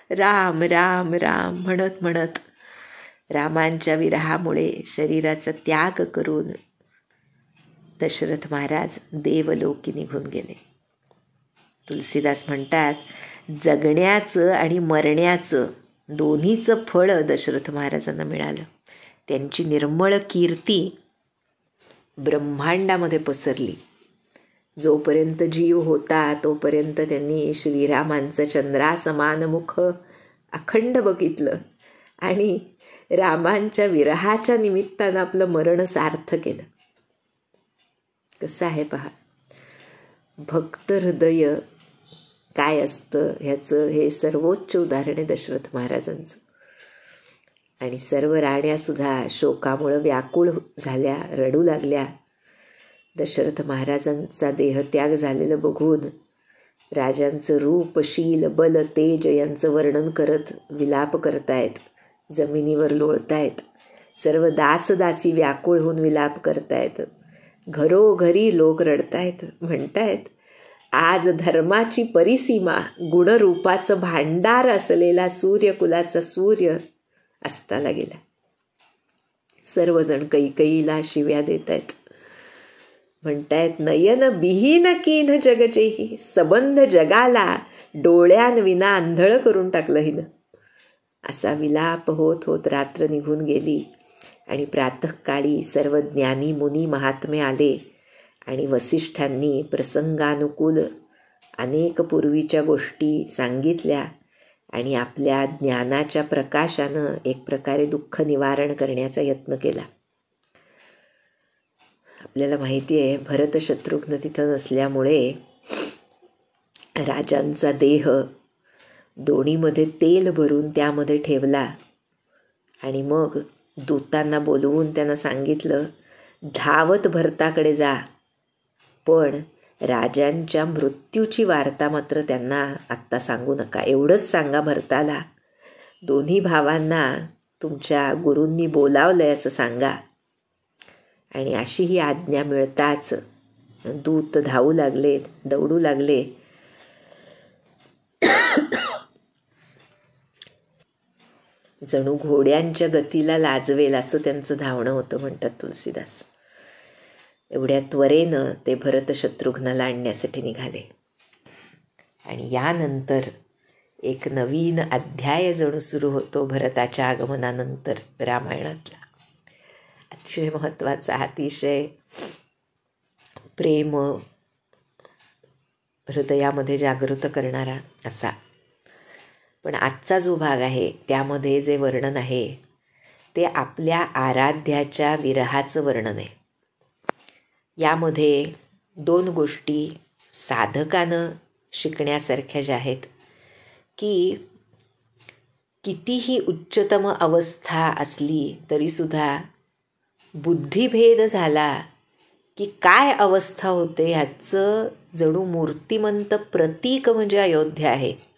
राम राम राम म्हणत म्हणत रामांच्या विरहामुळे शरीराचा त्याग करून दशरथ महाराज देवलोकी निघून गेले. तुलसीदास म्हणतात, जगण्याचं आणि मरण्याचं दोन्हीचं फळ दशरथ महाराजांना मिळालं. त्यांची निर्मळ कीर्ती ब्रह्मांडामध्ये पसरली. जोपर्यंत जीव होता तोपर्यंत त्यांनी श्रीरामांचं चंद्रासमान मुख अखंड बघितलं आणि रामांच्या विरहाच्या निमित्तानं आपलं मरण सार्थ केलं. कसं आहे पहा, भक्त हृदय काय असतं ह्याचं हे सर्वोच्च उदाहरण आहे दशरथ महाराजांचं. आणि सर्व राण्यासुद्धा शोकामुळं व्याकुळ झाल्या, रडू लागल्या. दशरथ महाराजांचा देहत्याग झालेलं बघून राजांचं रूप, शील, बल, तेज यांचं वर्णन करत विलाप करतायत, जमिनीवर लोळतायत. सर्व दासदासी व्याकुळ होऊन विलाप करतायत. घरोघरी लोक रडतायत, म्हणतायत, आज धर्माची परिसीमा, गुणरूपाचं भांडार असलेला सूर्यकुलाचा सूर्य अस्ताला गेला. सर्वजण कैकेयीला शिव्या देत आहेत. म्हणतायत, नयन बिहीन कीन जगजेही, संबंध जगाला डोळ्यांविना आंधळ करून टाकलं हिनं. असा विलाप होत होत रात्र निघून गेली आणि प्रातःकाळी सर्व ज्ञानी मुनी महात्मे आले आणि वसिष्ठांनी प्रसंगानुकूल अनेक पूर्वीच्या गोष्टी सांगितल्या आणि आपल्या ज्ञानाच्या प्रकाशानं एक प्रकारे दुःख निवारण करण्याचा यत्न केला. आपल्याला माहिती आहे, भरत शत्रुघ्न तिथं नसल्यामुळे राजांचा देह दोणीमध्ये तेल भरून त्यामध्ये ठेवला आणि मग दूतांना बोलवून त्यांना सांगितलं, धावत भरताकडे जा, पण राजांच्या मृत्यूची वार्ता मात्र त्यांना आत्ता सांगू नका. एवढंच सांगा भरताला, दोन्ही भावांना तुमच्या गुरूंनी बोलावलंय असं सांगा. आणि अशी ही आज्ञा मिळताच दूत धावू लागले, दौडू लागले. जणू घोड्यांच्या गतीला लाजवेल असं त्यांचं धावणं होतं, म्हणतात तुलसीदास. एवढ्या त्वरेनं ते भरत शत्रुघ्नाला आणण्यासाठी निघाले. आणि यानंतर एक नवीन अध्याय जणू सुरू होतो भरताच्या आगमनानंतर रामायणातला. अतिशय महत्त्वाचा, अतिशय प्रेम हृदयामध्ये जागृत करणारा असा. पण आजचा जो भाग आहे त्यामध्ये जे वर्णन आहे ते आपल्या आराध्याच्या विरहाचं वर्णन आहे. यामध्ये दोन गोष्टी साधकानं शिकण्यासारख्या ज्या आहेत, की कितीही उच्चतम अवस्था असली तरीसुद्धा बुद्धिभेद झाला की काय अवस्था होते ह्याचं जणू मूर्तिमंत प्रतीक म्हणजे अयोध्या आहे.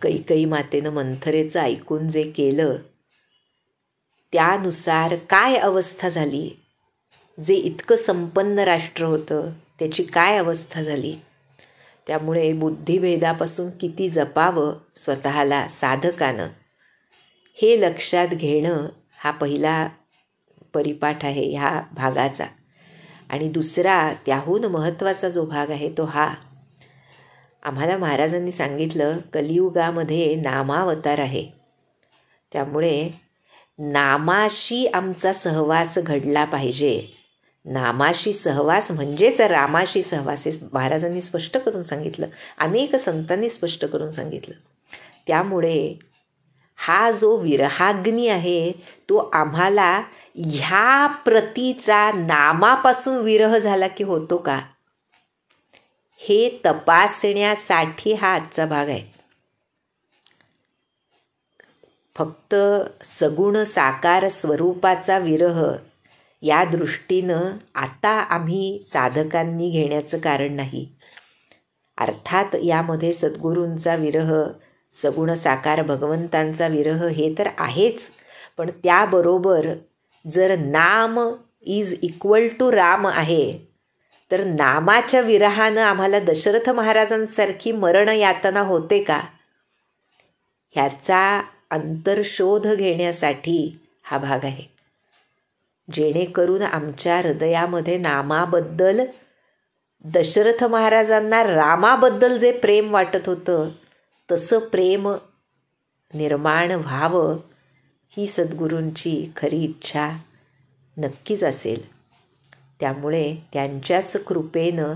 कैकेयी मातेनं मंथरेचं ऐकून जे केलं त्यानुसार काय अवस्था झाली, जे इतकं संपन्न राष्ट्र होतं त्याची काय अवस्था झाली. त्यामुळे बुद्धिभेदापासून किती जपावं स्वतःला साधकानं, हे लक्षात घेणं हा पहिला परिपाठ आहे ह्या भागाचा. आणि दुसरा त्याहून महत्त्वाचा जो भाग आहे तो हा, आम्हाला महाराजांनी सांगितलं कलियुगामध्ये नामावतार आहे. त्यामुळे नामाशी आमचा सहवास घडला पाहिजे. नामाशी सहवास म्हणजेच रामाशी सहवास, हे महाराजांनी स्पष्ट करून सांगितलं, अनेक संतांनी स्पष्ट करून सांगितलं. त्यामुळे हा जो विरहाग्नी आहे तो आम्हाला ह्या प्रतीचा नामापासून विरह झाला की होतो का, हे तपासण्यासाठी हा आजचा भाग आहे. फक्त सगुण साकार स्वरूपाचा विरह या दृष्टीनं आता आम्ही साधकांनी घेण्याचं कारण नाही. अर्थात यामध्ये सद्गुरूंचा विरह, सगुण साकार भगवंतांचा विरह हे तर आहेच, पण त्याबरोबर जर नाम इज इक्वल टू राम आहे, तर नामाच्या विरहानं आम्हाला दशरथ महाराजांसारखी मरण यातना होते का, ह्याचा अंतर्शोध घेण्यासाठी हा भाग आहे. जेणेकरून आमच्या हृदयामध्ये नामाबद्दल, दशरथ महाराजांना रामाबद्दल जे प्रेम वाटत होतं तसं प्रेम निर्माण व्हावं, ही सद्गुरूंची खरी इच्छा नक्कीच असेल. त्यामुळे त्यांच्याच कृपेनं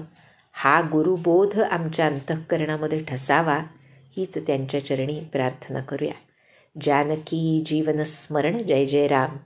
हा गुरुबोध आमच्या अंतःकरणामध्ये ठसावा, हीच त्यांच्या चरणी प्रार्थना करूया. जानकी जीवन स्मरण. जय जय राम.